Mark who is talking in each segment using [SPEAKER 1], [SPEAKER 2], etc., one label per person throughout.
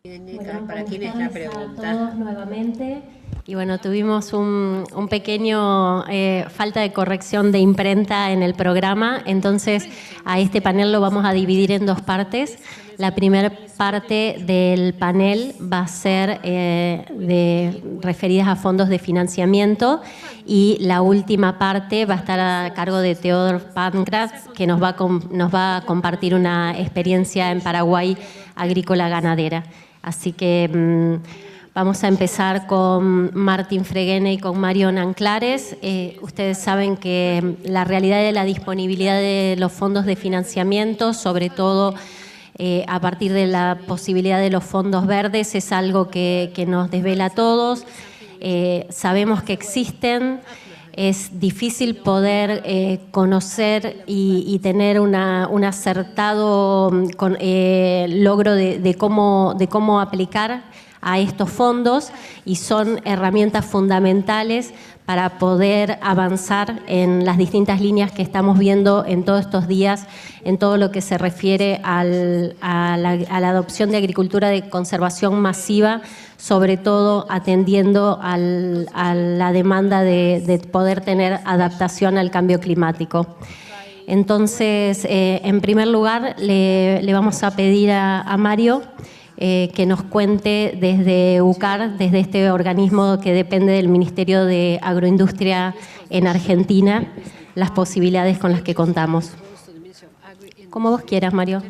[SPEAKER 1] Bueno,
[SPEAKER 2] ¿Para quién es la pregunta?
[SPEAKER 1] A todos nuevamente. Y bueno, tuvimos un pequeño falta de corrección de imprenta en el programa, entonces a este panel lo vamos a dividir en dos partes. La primera parte del panel va a ser referidas a fondos de financiamiento y la última parte va a estar a cargo de Teodor Pankratz, que nos va a compartir una experiencia en Paraguay agrícola ganadera. Así que vamos a empezar con Martín Freguene y con Mario Nanclares. Ustedes saben que la realidad de la disponibilidad de los fondos de financiamiento, sobre todo a partir de la posibilidad de los fondos verdes, es algo que nos desvela a todos. Sabemos que existen. Es difícil poder conocer y tener un acertado logro de cómo aplicar a estos fondos, y son herramientas fundamentales para poder avanzar en las distintas líneas que estamos viendo en todos estos días, en todo lo que se refiere a la adopción de agricultura de conservación masiva, sobre todo atendiendo a la demanda de poder tener adaptación al cambio climático. Entonces, en primer lugar, le vamos a pedir a Mario que nos cuente desde UCAR, desde este organismo que depende del Ministerio de Agroindustria en Argentina, las posibilidades con las que contamos. Como vos quieras, Mario.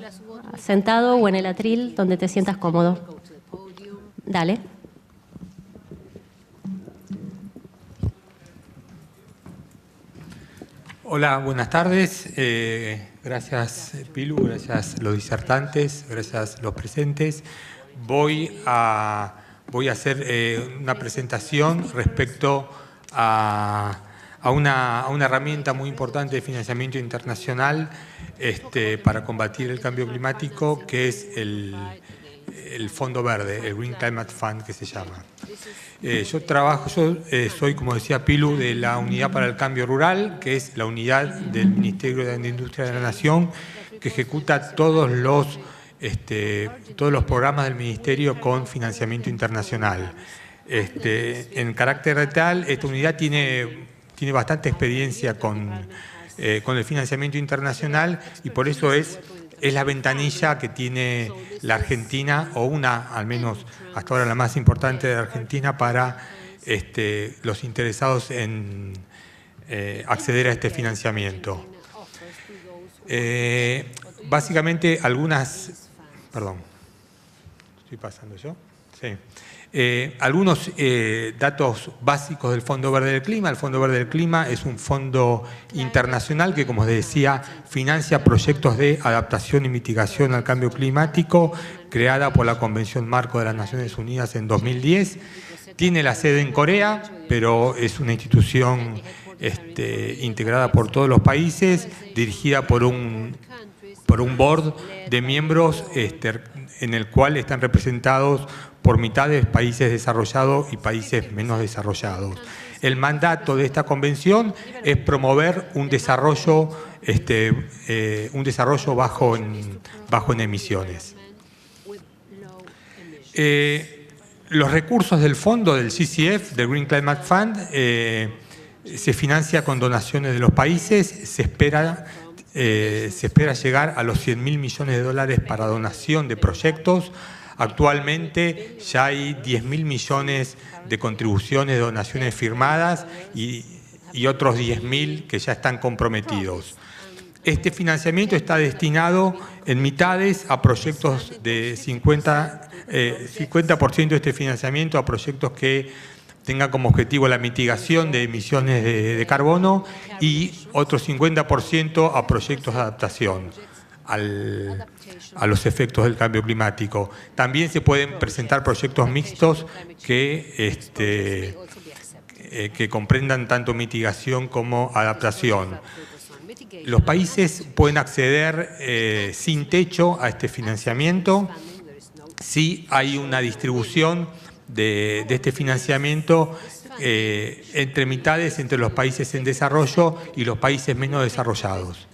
[SPEAKER 1] Sentado o en el atril, donde te sientas cómodo. Dale.
[SPEAKER 3] Hola, buenas tardes. Gracias, Pilu, gracias los disertantes, gracias los presentes. Voy a hacer una presentación respecto a una herramienta muy importante de financiamiento internacional para combatir el cambio climático, que es el Fondo Verde, el Green Climate Fund, que se llama. Yo soy, como decía Pilu, de la Unidad para el Cambio Rural, que es la unidad del Ministerio de Industria de la Nación, que ejecuta todos los programas del Ministerio con financiamiento internacional. En carácter de tal, esta unidad tiene bastante experiencia con el financiamiento internacional, y por eso es la ventanilla que tiene la Argentina, o al menos hasta ahora la más importante de la Argentina, para los interesados en acceder a este financiamiento. Básicamente estoy pasando yo. Sí. Algunos datos básicos del Fondo Verde del Clima. El Fondo Verde del Clima es un fondo internacional que, como decía, financia proyectos de adaptación y mitigación al cambio climático, creada por la Convención Marco de las Naciones Unidas en 2010. Tiene la sede en Corea, pero es una institución integrada por todos los países, dirigida por un board de miembros en el cual están representados por mitades países desarrollados y países menos desarrollados. El mandato de esta convención es promover un desarrollo bajo en emisiones. Los recursos del fondo del GCF, del Green Climate Fund, se financia con donaciones de los países. Se espera llegar a los 100.000 millones de dólares para donación de proyectos. Actualmente ya hay 10.000 millones de contribuciones, de donaciones firmadas, y otros 10.000 que ya están comprometidos. Este financiamiento está destinado en mitades a proyectos de 50% de este financiamiento a proyectos que tengan como objetivo la mitigación de emisiones de carbono, y otro 50% a proyectos de adaptación a los efectos del cambio climático. También se pueden presentar proyectos mixtos que comprendan tanto mitigación como adaptación. Los países pueden acceder sin techo a este financiamiento si hay una distribución de este financiamiento entre mitades entre los países en desarrollo y los países menos desarrollados.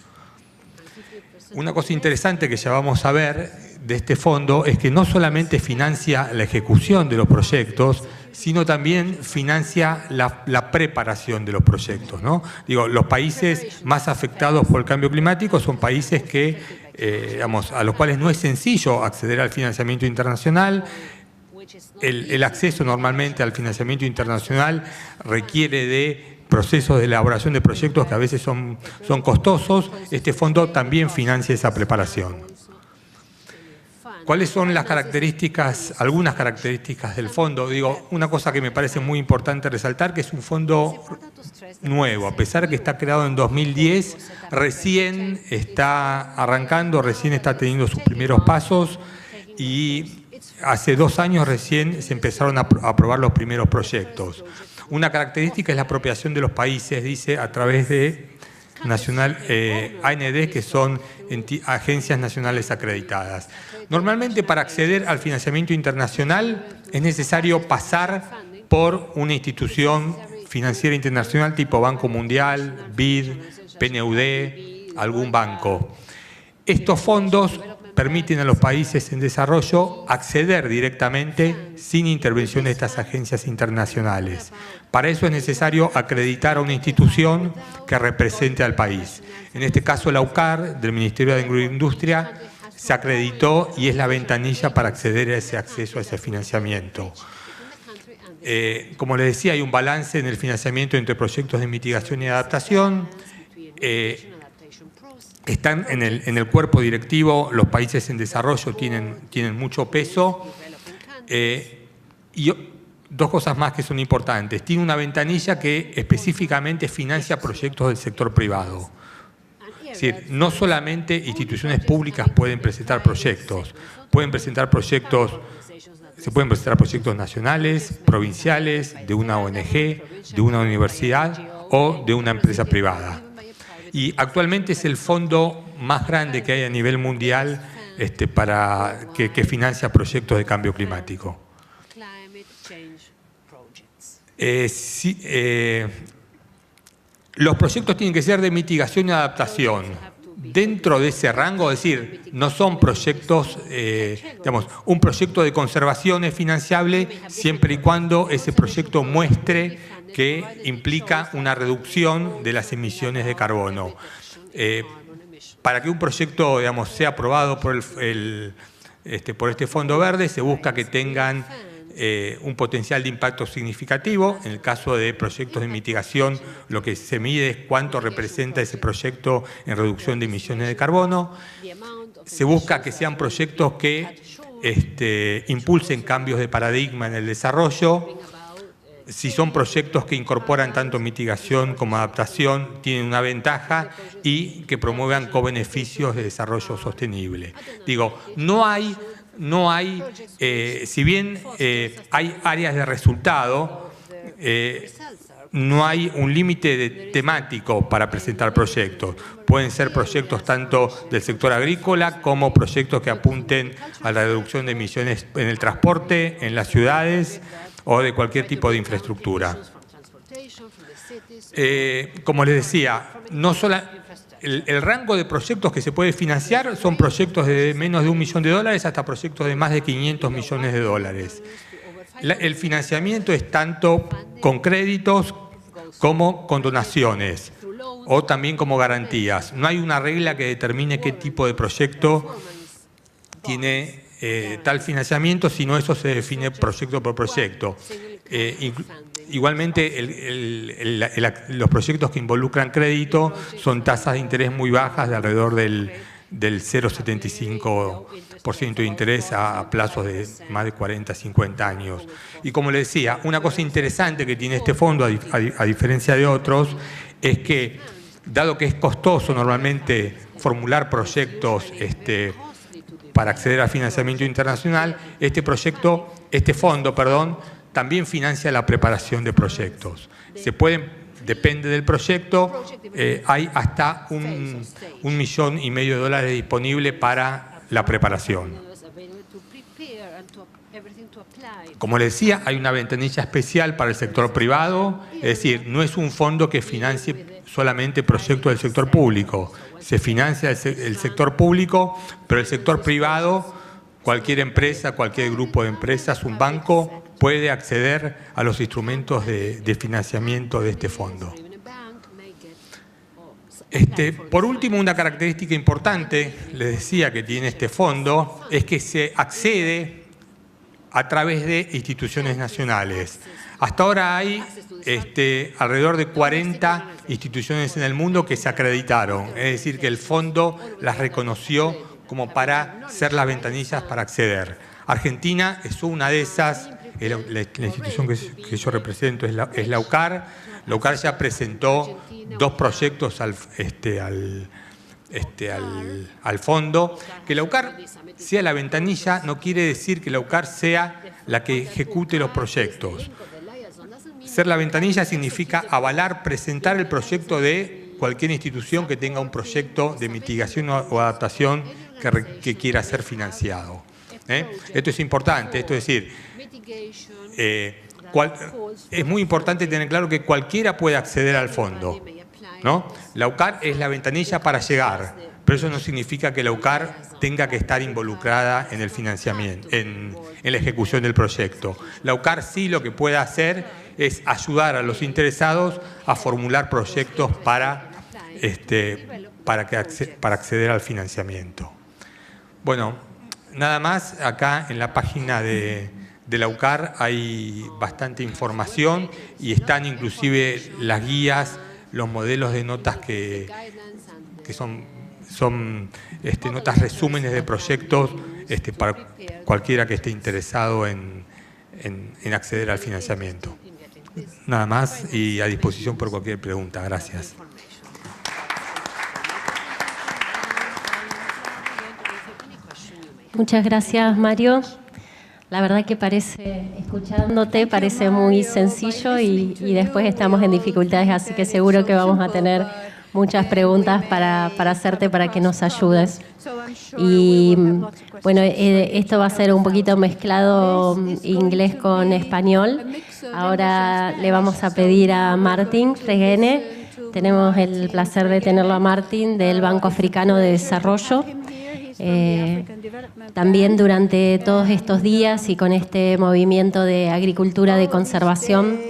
[SPEAKER 3] Una cosa interesante que ya vamos a ver de este fondo es que no solamente financia la ejecución de los proyectos, sino también financia la preparación de los proyectos, ¿no? Digo, los países más afectados por el cambio climático son países que, digamos, a los cuales no es sencillo acceder al financiamiento internacional. El acceso normalmente al financiamiento internacional requiere de procesos de elaboración de proyectos que a veces son costosos. Este fondo también financia esa preparación. ¿Cuáles son las características, algunas características del fondo? Digo, una cosa que me parece muy importante resaltar, que es un fondo nuevo, a pesar de que está creado en 2010, recién está arrancando, recién está teniendo sus primeros pasos y hace 2 años recién se empezaron a aprobar los primeros proyectos. Una característica es la apropiación de los países, dice, a través de AND, que son agencias nacionales acreditadas. Normalmente, para acceder al financiamiento internacional es necesario pasar por una institución financiera internacional tipo Banco Mundial, BID, PNUD, algún banco. Estos fondos permiten a los países en desarrollo acceder directamente sin intervención de estas agencias internacionales. Para eso es necesario acreditar a una institución que represente al país. En este caso, la UCAR, del Ministerio de Agroindustria, se acreditó y es la ventanilla para acceder a ese acceso, a ese financiamiento. Como les decía, hay un balance en el financiamiento entre proyectos de mitigación y adaptación. Están en el cuerpo directivo, los países en desarrollo tienen mucho peso. Y 2 cosas más que son importantes. Tiene una ventanilla que específicamente financia proyectos del sector privado. Es decir, no solamente instituciones públicas pueden presentar proyectos, se pueden presentar proyectos nacionales, provinciales, de una ONG, de una universidad o de una empresa privada. Y actualmente es el fondo más grande que hay a nivel mundial que financia proyectos de cambio climático. Los proyectos tienen que ser de mitigación y adaptación. Dentro de ese rango, es decir, no son proyectos, un proyecto de conservación es financiable siempre y cuando ese proyecto muestre que implica una reducción de las emisiones de carbono. Para que un proyecto, sea aprobado por este Fondo Verde, se busca que tengan un potencial de impacto significativo. En el caso de proyectos de mitigación, lo que se mide es cuánto representa ese proyecto en reducción de emisiones de carbono. Se busca que sean proyectos que impulsen cambios de paradigma en el desarrollo. Si son proyectos que incorporan tanto mitigación como adaptación, tienen una ventaja, y que promuevan cobeneficios de desarrollo sostenible. Digo, no hay, si bien hay áreas de resultado, no hay un límite temático para presentar proyectos. Pueden ser proyectos tanto del sector agrícola como proyectos que apunten a la reducción de emisiones en el transporte, en las ciudades o de cualquier tipo de infraestructura. Como les decía, el rango de proyectos que se puede financiar son proyectos de menos de $1 millón hasta proyectos de más de $500 millones. El financiamiento es tanto con créditos como con donaciones o también como garantías. No hay una regla que determine qué tipo de proyecto tiene tal financiamiento, sino eso se define proyecto por proyecto. Igualmente, los proyectos que involucran crédito son tasas de interés muy bajas, de alrededor del 0,75% de interés a plazos de más de 40, 50 años. Y como les decía, una cosa interesante que tiene este fondo, a diferencia de otros, es que, dado que es costoso normalmente formular proyectos para acceder al financiamiento internacional, este fondo, también financia la preparación de proyectos. Depende del proyecto, hay hasta $1,5 millones disponible para la preparación. Como les decía, hay una ventanilla especial para el sector privado, es decir, no es un fondo que financie solamente proyectos del sector público. Se financia el sector público, pero el sector privado, cualquier empresa, cualquier grupo de empresas, un banco, puede acceder a los instrumentos de financiamiento de este fondo. Por último, una característica importante, les decía, que tiene este fondo, es que se accede a través de instituciones nacionales. Hasta ahora hay alrededor de 40 instituciones en el mundo que se acreditaron, es decir, que el fondo las reconoció como para ser las ventanillas para acceder. Argentina es una de esas, la institución que yo represento es la UCAR. La UCAR ya presentó 2 proyectos al fondo. Que la UCAR sea la ventanilla no quiere decir que la UCAR sea la que ejecute los proyectos. Ser la ventanilla significa avalar, presentar el proyecto de cualquier institución que tenga un proyecto de mitigación o adaptación que quiera ser financiado. Esto es importante, esto es decir, es muy importante tener claro que cualquiera puede acceder al fondo, ¿no? La UCAR es la ventanilla para llegar, pero eso no significa que la UCAR tenga que estar involucrada en el financiamiento, en la ejecución del proyecto. La UCAR sí lo que puede hacer es ayudar a los interesados a formular proyectos para acceder al financiamiento. Bueno, nada más, acá en la página de la UCAR hay bastante información y están inclusive las guías, los modelos de notas que son notas resúmenes de proyectos para cualquiera que esté interesado en acceder al financiamiento. Nada más y a disposición por cualquier pregunta. Gracias.
[SPEAKER 1] Muchas gracias, Mario. La verdad que escuchándote, parece muy sencillo y después estamos en dificultades, así que seguro que vamos a tener muchas preguntas para hacerte para que nos ayudes. Y bueno, esto va a ser un poquito mezclado inglés con español. Ahora le vamos a pedir a Martín Reguene. Tenemos el placer de tenerlo a Martín del Banco Africano de Desarrollo. También durante todos estos días y con este movimiento de agricultura de conservación,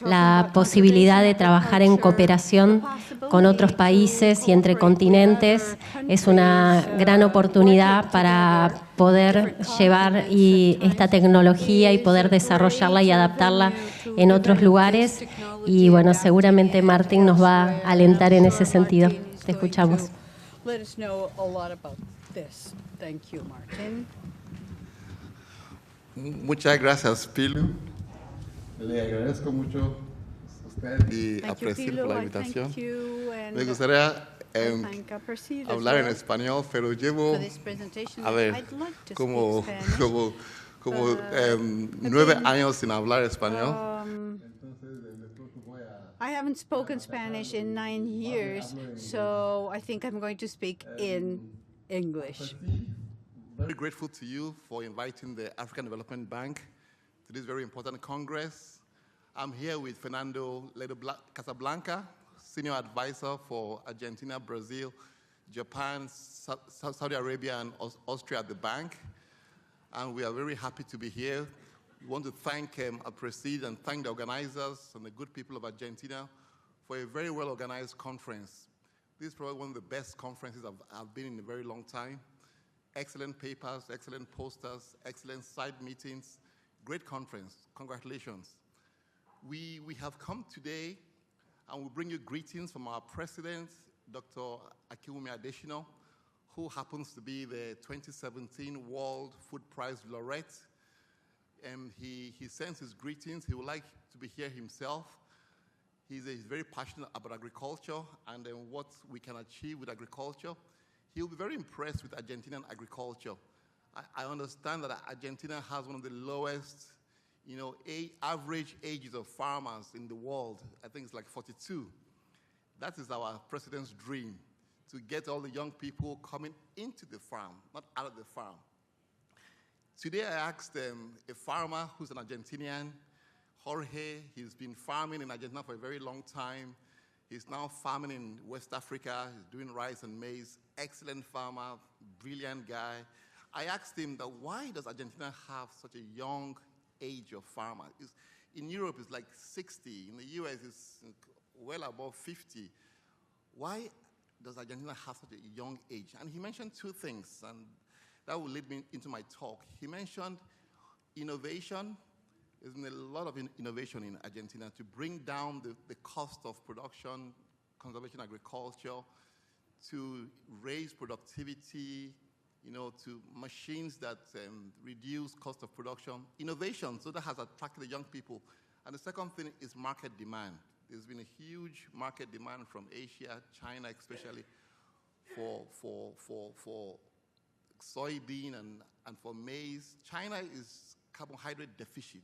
[SPEAKER 1] la posibilidad de trabajar en cooperación con otros países y entre continentes es una gran oportunidad para poder llevar esta tecnología y poder desarrollarla y adaptarla en otros lugares. Y bueno, seguramente Martín nos va a alentar en ese sentido. Te escuchamos.
[SPEAKER 2] Thank you, Martin. Muchas gracias, Pilu. Le agradezco mucho a usted y aprecio por la invitación. Me gustaría hablar en español, pero llevo, a ver, como 9 años sin hablar español.
[SPEAKER 4] I haven't spoken Spanish in 9 years, so I think I'm going to speak in English.
[SPEAKER 2] Very grateful to you for inviting the African Development Bank to this very important Congress. I'm here with Fernando Ledo Casablanca, Senior Advisor for Argentina, Brazil, Japan, Saudi Arabia, and Austria at the bank. And we are very happy to be here. We want to thank Al-Presid and thank the organizers and the good people of Argentina for a very well-organized conference. This is probably one of the best conferences I've been in a very long time. Excellent papers, excellent posters, excellent side meetings, great conference. Congratulations. We have come today and we bring you greetings from our president, Dr. Akinwumi Adesina, who happens to be the 2017 World Food Prize laureate. And he sends his greetings. He would like to be here himself. He's very passionate about agriculture and what we can achieve with agriculture. He'll be very impressed with Argentinian agriculture. I understand that Argentina has one of the lowest, average ages of farmers in the world. I think it's like 42. That is our president's dream, to get all the young people coming into the farm, not out of the farm. Today I asked a farmer who's an Argentinian, Jorge. He's been farming in Argentina for a very long time. He's now farming in West Africa. He's doing rice and maize. Excellent farmer, brilliant guy. I asked him that why does Argentina have such a young age of farmer? In Europe, it's like 60. In the US, it's well above 50. Why does Argentina have such a young age? And he mentioned two things, and that will lead me into my talk. He mentioned innovation. There's been a lot of innovation in Argentina to bring down the cost of production, conservation agriculture, to raise productivity, to machines that reduce cost of production. Innovation, so that has attracted the young people. And the second thing is market demand. There's been a huge market demand from Asia, China especially, for soybean and for maize. China is carbohydrate deficient.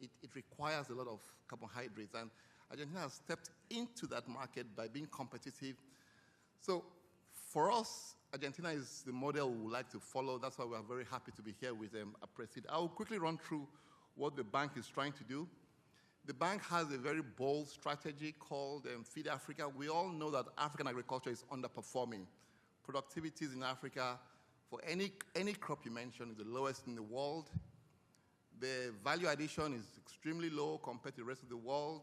[SPEAKER 2] It requires a lot of carbohydrates, and Argentina has stepped into that market by being competitive. So for us, Argentina is the model we would like to follow. That's why we are very happy to be here with President. I will quickly run through what the bank is trying to do. The bank has a very bold strategy called Feed Africa. We all know that African agriculture is underperforming. Productivities in Africa, for any crop you mention, is the lowest in the world. The value addition is extremely low compared to the rest of the world.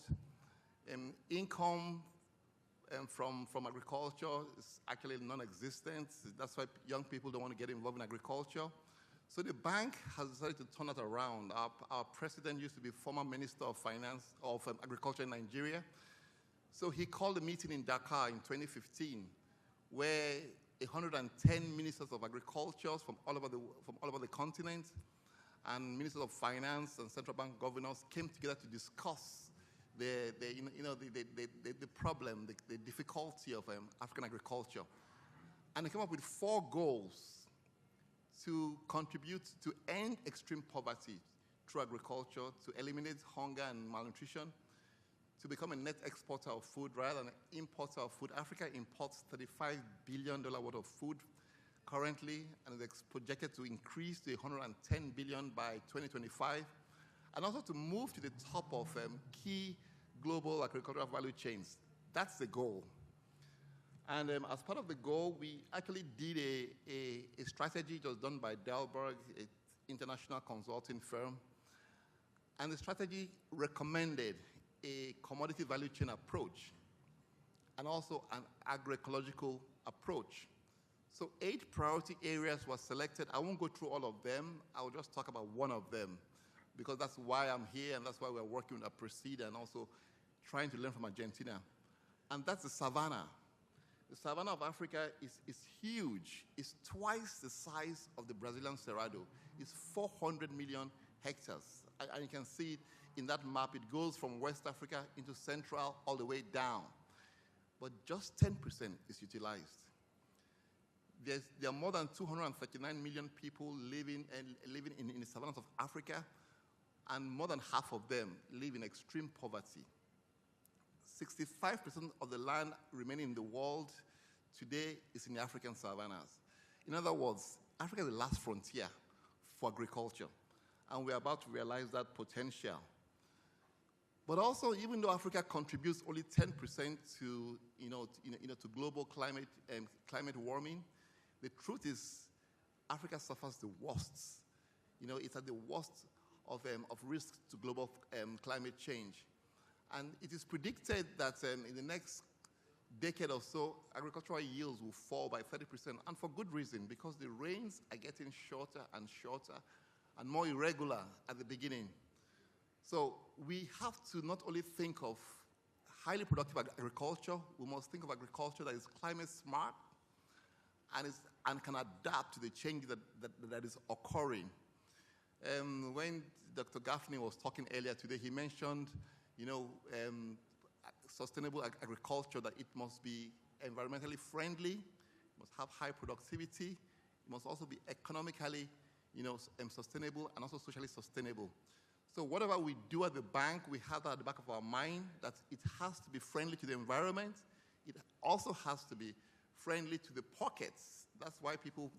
[SPEAKER 2] Income from agriculture is actually non-existent. That's why young people don't want to get involved in agriculture. So the bank has decided to turn that around. Our president used to be former Minister of Finance of Agriculture in Nigeria. So he called a meeting in Dakar in 2015 where 110 ministers of agriculture from all over the continent and ministers of finance and central bank governors came together to discuss the problem, the difficulty of African agriculture. And they came up with 4 goals to contribute to end extreme poverty through agriculture, to eliminate hunger and malnutrition, to become a net exporter of food rather than an importer of food. Africa imports $35 billion worth of food currently, and it's projected to increase to $110 billion by 2025, and also to move to the top of key global agricultural value chains. That's the goal. And as part of the goal, we actually did a strategy. It was done by Dalberg, an international consulting firm, and the strategy recommended a commodity value chain approach and also an agroecological approach. So 8 priority areas were selected. I won't go through all of them. I will just talk about one of them because that's why I'm here and that's why we're working with Preside and also trying to learn from Argentina. And that's the savanna. The savanna of Africa is huge. It's twice the size of the Brazilian Cerrado. It's 400 million hectares. And you can see it in that map. It goes from West Africa into Central all the way down. But just 10% is utilized. There are more than 239 million people living in the savannas of Africa, and more than half of them live in extreme poverty. 65% of the land remaining in the world today is in the African savannas. In other words, Africa is the last frontier for agriculture, and we're about to realize that potential. But also, even though Africa contributes only 10% to global climate warming, the truth is Africa suffers the worst. It's at the worst of risks to global climate change. And it is predicted that in the next decade or so, agricultural yields will fall by 30%, and for good reason, because the rains are getting shorter and shorter and more irregular at the beginning. So we have to not only think of highly productive agriculture, we must think of agriculture that is climate smart and can adapt to the change that is occurring. When Dr. Gaffney was talking earlier today, he mentioned sustainable agriculture, that it must be environmentally friendly, it must have high productivity, it must also be economically sustainable and also socially sustainable. So whatever we do at the bank, we have that at the back of our mind, that it has to be friendly to the environment. It also has to be friendly to the pockets. That's why people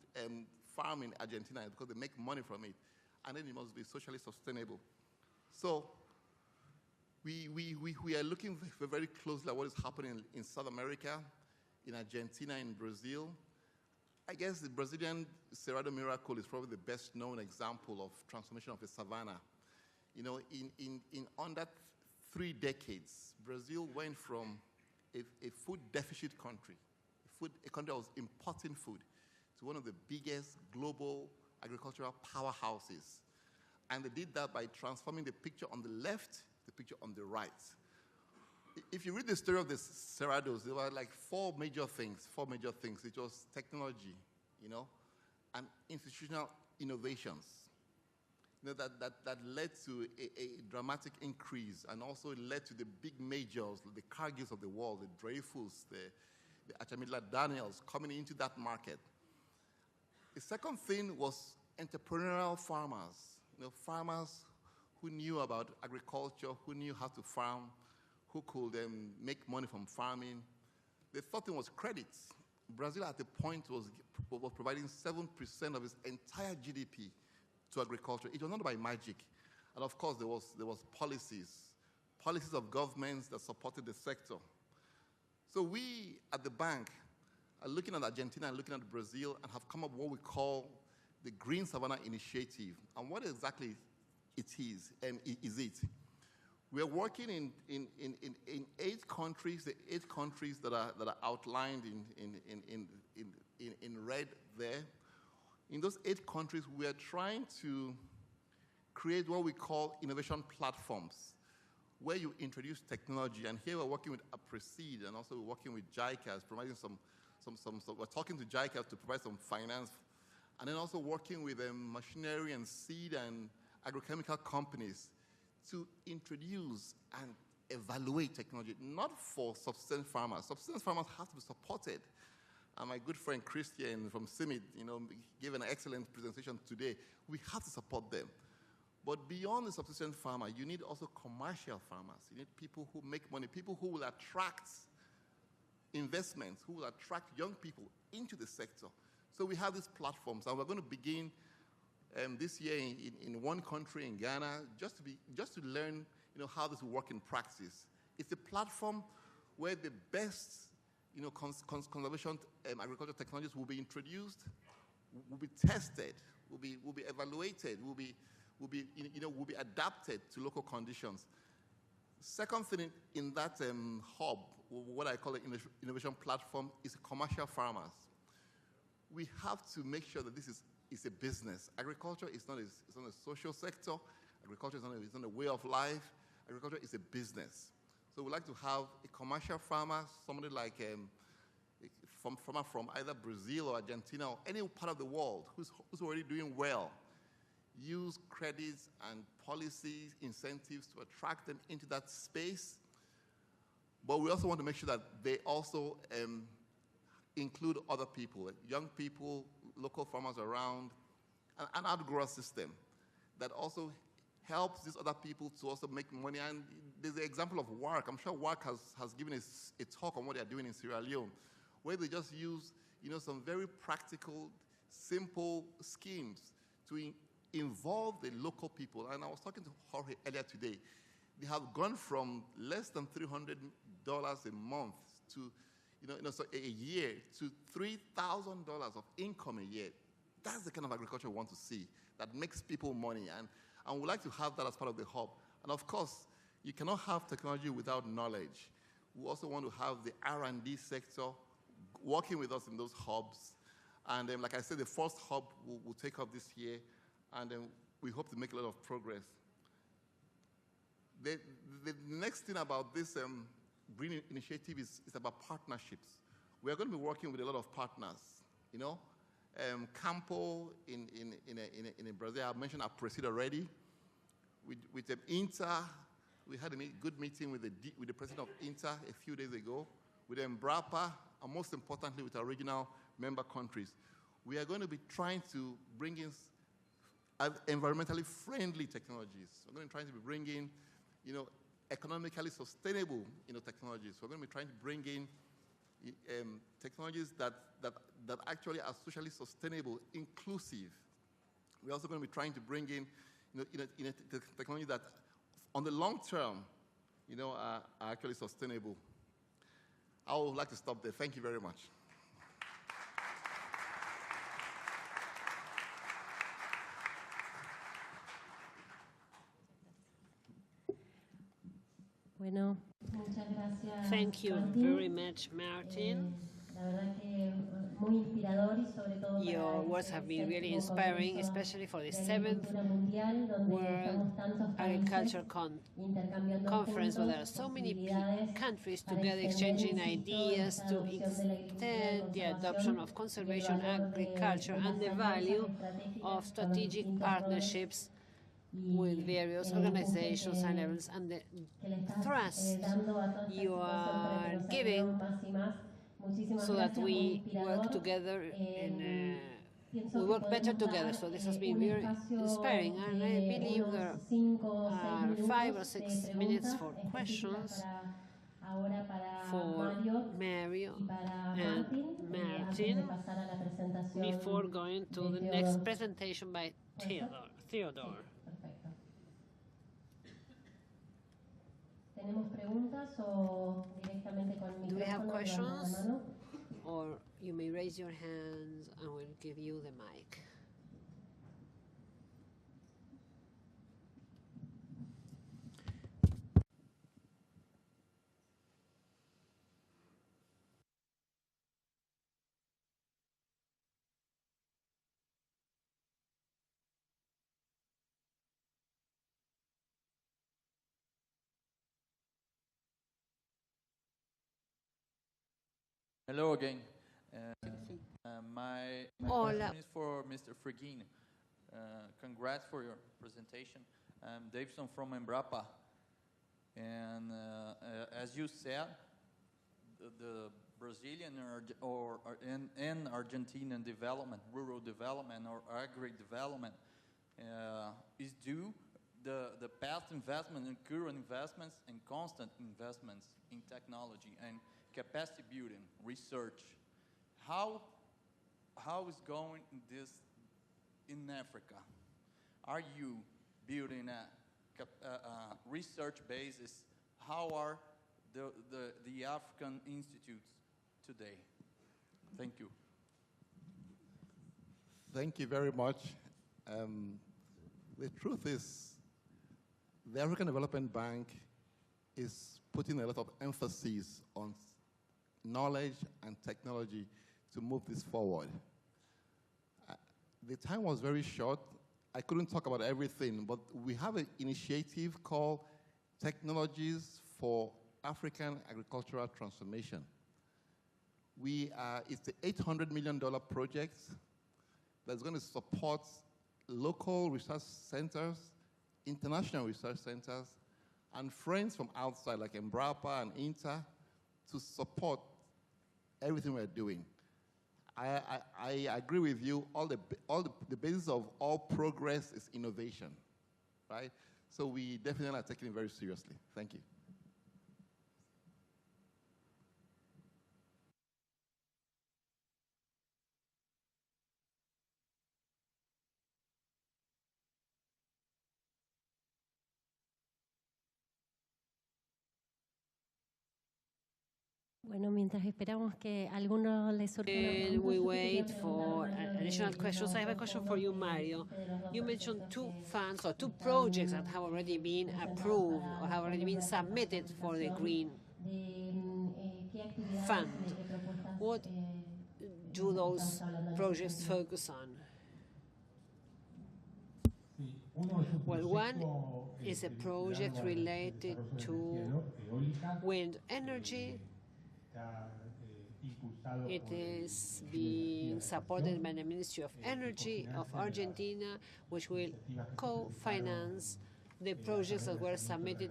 [SPEAKER 2] farm in Argentina, because they make money from it. And then it must be socially sustainable. So We are looking very closely at what is happening in South America, in Argentina, in Brazil. I guess the Brazilian Cerrado miracle is probably the best known example of transformation of a savanna. You know, in under 3 decades, Brazil went from a food deficit country, a country that was importing food, to one of the biggest global agricultural powerhouses. And they did that by transforming the picture on the left, the picture on the right. If you read the story of the Cerrados, there were like 4 major things. It was technology, you know, and institutional innovations, you know, that led to a dramatic increase, and also led to the big majors, the Cargills of the world, the Dreyfus, the Achamila Daniels coming into that market. The second thing was entrepreneurial farmers, you know, farmers who knew about agriculture, who knew how to farm, who could make money from farming. The third thing was credits. Brazil at the point was providing 7% of its entire GDP to agriculture. It was not by magic. And of course, there was policies of governments that supported the sector. So we at the bank are looking at Argentina and looking at Brazil and have come up with what we call the Green Savannah Initiative. And what exactly it is, we are working in 8 countries, the 8 countries that are outlined in red there. In those 8 countries, we are trying to create what we call innovation platforms, where you introduce technology. And here we're working with APRESID, and also we're working with JICA, providing we're talking to JICA to provide some finance, and then also working with machinery and seed and agrochemical companies to introduce and evaluate technology, not for subsistence farmers. Subsistence farmers have to be supported. And my good friend Christian from CIMMYT, you know, gave an excellent presentation today. We have to support them. But beyond the subsistence farmer, you need also commercial farmers. You need people who make money, people who will attract investments, who will attract young people into the sector. So we have these platforms, and we're going to begin this year in one country, in Ghana, just to learn, you know, how this will work in practice. It's a platform where the best, you know, conservation agricultural technologies will be introduced, will be tested, will be evaluated, will be adapted to local conditions. Second thing in that hub, what I call an innovation platform, is commercial farmers. We have to make sure that this is a business. Agriculture is not a social sector. Agriculture is not a way of life. Agriculture is a business. So we'd like to have a commercial farmer, somebody like farmer from either Brazil or Argentina or any part of the world who's already doing well, use credits and policies, incentives to attract them into that space. But we also want to make sure that they also include other people, young people, local farmers around, an outgrower system that also helps these other people to also make money. And there's an example of WARC. I'm sure WARC has given a talk on what they're doing in Sierra Leone, where they just use, you know, some very practical, simple schemes to involve the local people. And I was talking to Jorge earlier today. They have gone from less than $300 a month to, so a year, to $3,000 of income a year. That's the kind of agriculture we want to see that makes people money. And we'd like to have that as part of the hub. And of course, you cannot have technology without knowledge. We also want to have the R&D sector working with us in those hubs. And like I said, the first hub will take off this year, and then we hope to make a lot of progress. The next thing about this green initiative is about partnerships. We are going to be working with a lot of partners. Campo in Brazil, I mentioned APRESID already. With INTA, we had a good meeting with the president of INTA a few days ago, with EMBRAPA, and most importantly, with our regional member countries. We are going to be trying to bring in environmentally friendly technologies. We're going to try to be bringing, economically sustainable, technologies. We're going to be trying to bring in technologies that actually are socially sustainable, inclusive. We're also going to be trying to bring in, technology that, on the long term, are actually sustainable. I would like to stop there. Thank you very much.
[SPEAKER 1] Bueno, muchas gracias.
[SPEAKER 5] Thank you very much, Martin.
[SPEAKER 1] La verdad que muy inspirador y sobre todo
[SPEAKER 5] Your words have been really inspiring, especially for the 7th World Agriculture Conference, where there are so many countries together exchanging ideas to extend the adoption of conservation agriculture and the value of strategic partnerships with various organizations and levels, and the thrust you are giving so that we work together and we work better together. So this has been very inspiring, and I believe there are 5 or 6 minutes for questions for Mario and Martin before going to the next presentation by Theodore. Do we have questions? Or you may raise your hands and we'll give you the mic.
[SPEAKER 6] Hello again. My question is for Mr. Friggin. Congrats for your presentation. I'm Davidson from Embrapa. And as you said, the Brazilian and Argentinian development, rural development or agri-development is due the past investment and current investments and constant investments in technology and capacity building, research. How is going this in Africa? Are you building a research basis? How are the African institutes today? Thank you.
[SPEAKER 2] Thank you very much. The truth is, the African Development Bank is putting a lot of emphasis on knowledge and technology to move this forward. The time was very short. I couldn't talk about everything, but we have an initiative called Technologies for African Agricultural Transformation. It's an $800 million project that's going to support local research centers, international research centers, and friends from outside like Embrapa and INTA to support everything we're doing. I agree with you. The basis of all progress is innovation, right? So we definitely are taking it very seriously. Thank you.
[SPEAKER 1] Bueno, mientras esperamos que alguno le surja
[SPEAKER 5] And we wait for additional questions. I have a question for you, Mario. You mentioned 2 funds or 2 projects that have already been approved or have already been submitted for the Green Fund. What do those projects focus on? Well, one is a project related to wind energy. It is being supported by the Ministry of Energy of Argentina, which will co-finance the projects that were submitted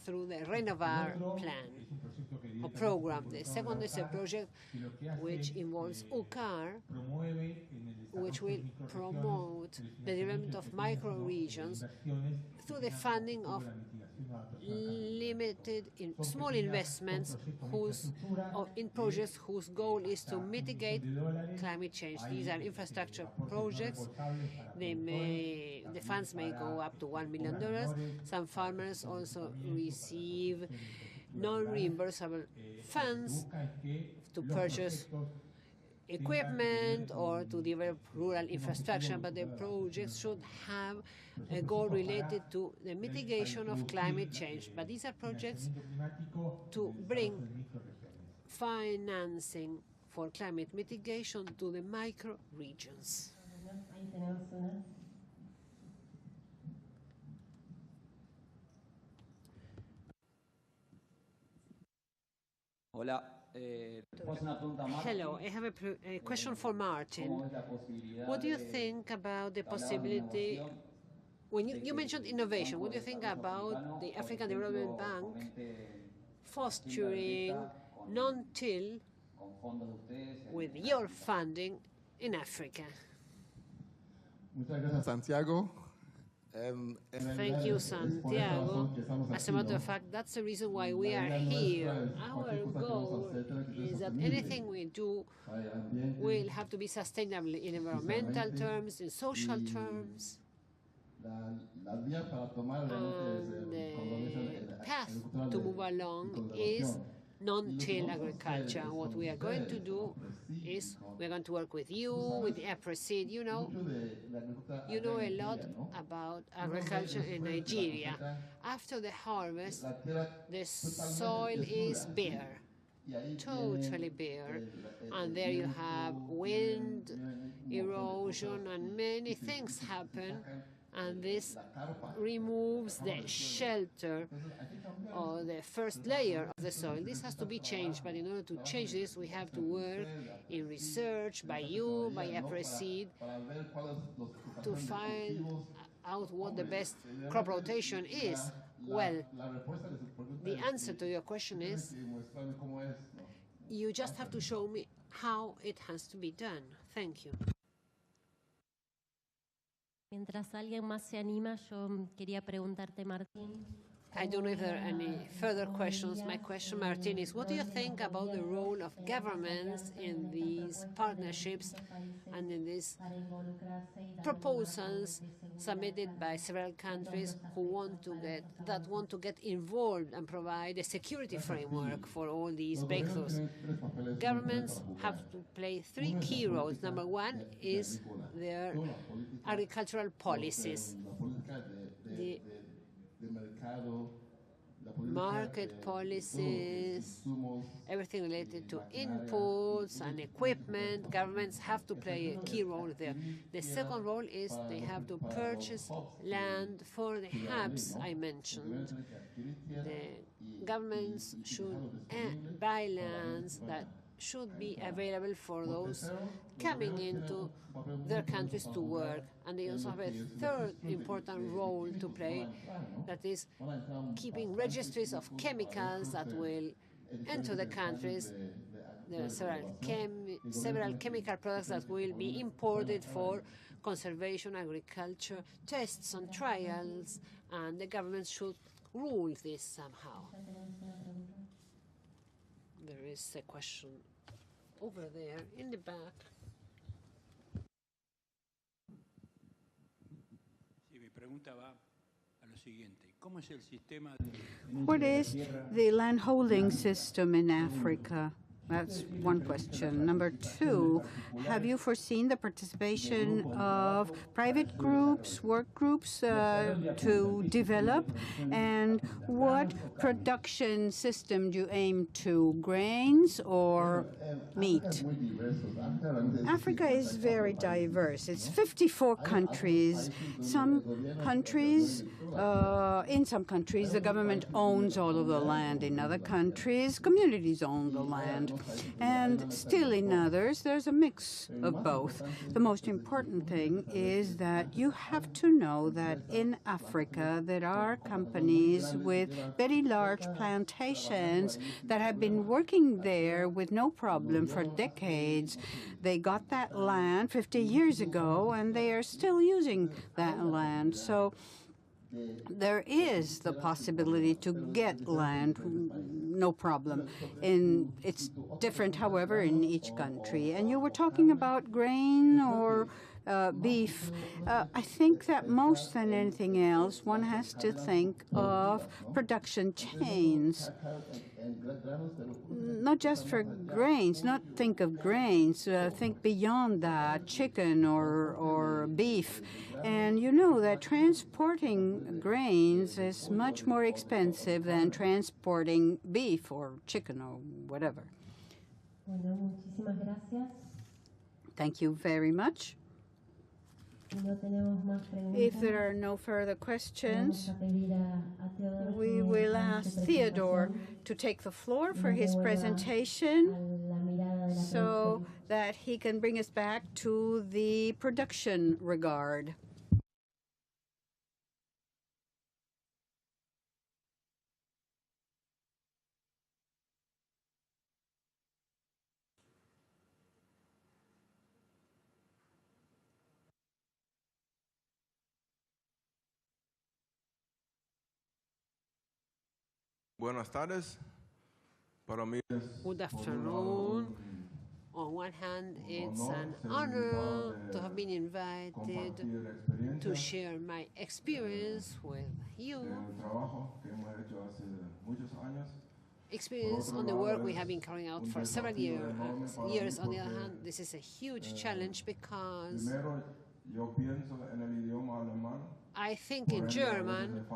[SPEAKER 5] through the Renovar plan or program. The second is a project which involves UCAR, which will promote the development of micro-regions through the funding of limited in small investments in projects whose goal is to mitigate climate change. These are infrastructure projects. The funds may go up to $1 million. Some farmers also receive non-reimbursable funds to purchase equipment or to develop rural infrastructure, but the projects should have a goal related to the mitigation of climate change. But these are projects to bring financing for climate mitigation to the micro regions.
[SPEAKER 7] Hola.
[SPEAKER 5] Hello, I have a question for Martin. What do you think about the possibility, when you mentioned innovation, what do you think about the African Development Bank fostering non-till with your funding in Africa?
[SPEAKER 2] Muchas gracias, Santiago.
[SPEAKER 5] Thank you, Santiago. As a matter of fact, that's the reason why we are here. Our goal is that anything we do will have to be sustainable in environmental terms, in social terms. And the path to move along is non-till agriculture. What we are going to do is we're going to work with you, with APRESID. You know a lot about agriculture in Nigeria. After the harvest, the soil is bare, totally bare. And there you have wind, erosion, and many things happen. And this removes the shelter or the first layer of the soil. This has to be changed, but in order to change this, we have to work in research by you, by APRESID, to find out what the best crop rotation is. Well, the answer to your question is, you just have to show me how it has to be done. Thank you.
[SPEAKER 1] Mientras alguien más se anima, yo quería preguntarte, Martín.
[SPEAKER 5] I don't know if there are any further questions. My question, Martin, is what do you think about the role of governments in these partnerships and in these proposals submitted by several countries who want to get involved and provide a security framework for all these breakthroughs? Governments have to play three key roles. Number one is their agricultural policies. The market policies, everything related to inputs and equipment, governments have to play a key role there. The second role is they have to purchase land for the hubs I mentioned. The governments should buy lands that should be available for those coming into their countries to work. And they also have a third important role to play, that is keeping registries of chemicals that will enter the countries. There are several chemical products that will be imported for conservation, agriculture, tests and trials, and the government should rule this somehow. There is a question over there in the back.
[SPEAKER 4] What is the land holding system in Africa? That's one question. Number two, have you foreseen the participation of private groups, work groups to develop? And what production system do you aim to, grains or meat? Africa is very diverse. It's 54 countries. In some countries, the government owns all of the land. In other countries, communities own the land. And still in others, there's a mix of both. The most important thing is that you have to know that in Africa, there are companies with very large plantations that have been working there with no problem for decades. They got that land 50 years ago, and they are still using that land. So there is the possibility to get land, no problem. And it's different, however, in each country. And you were talking about grain or beef. I think that most than anything else, one has to think of production chains. Not just for grains, not think of grains, think beyond that, chicken or beef. And you know that transporting grains is much more expensive than transporting beef or chicken or whatever. Thank you very much. If there are no further questions, we will ask Theodore to take the floor for his presentation so that he can bring us back to the production regard.
[SPEAKER 8] Buenas tardes. Para mí
[SPEAKER 5] Good afternoon. On one hand, it's an honor to have been invited to share my experience with you, experience on the work we have been carrying out for several years. On the other hand, this is a huge challenge because I think in German.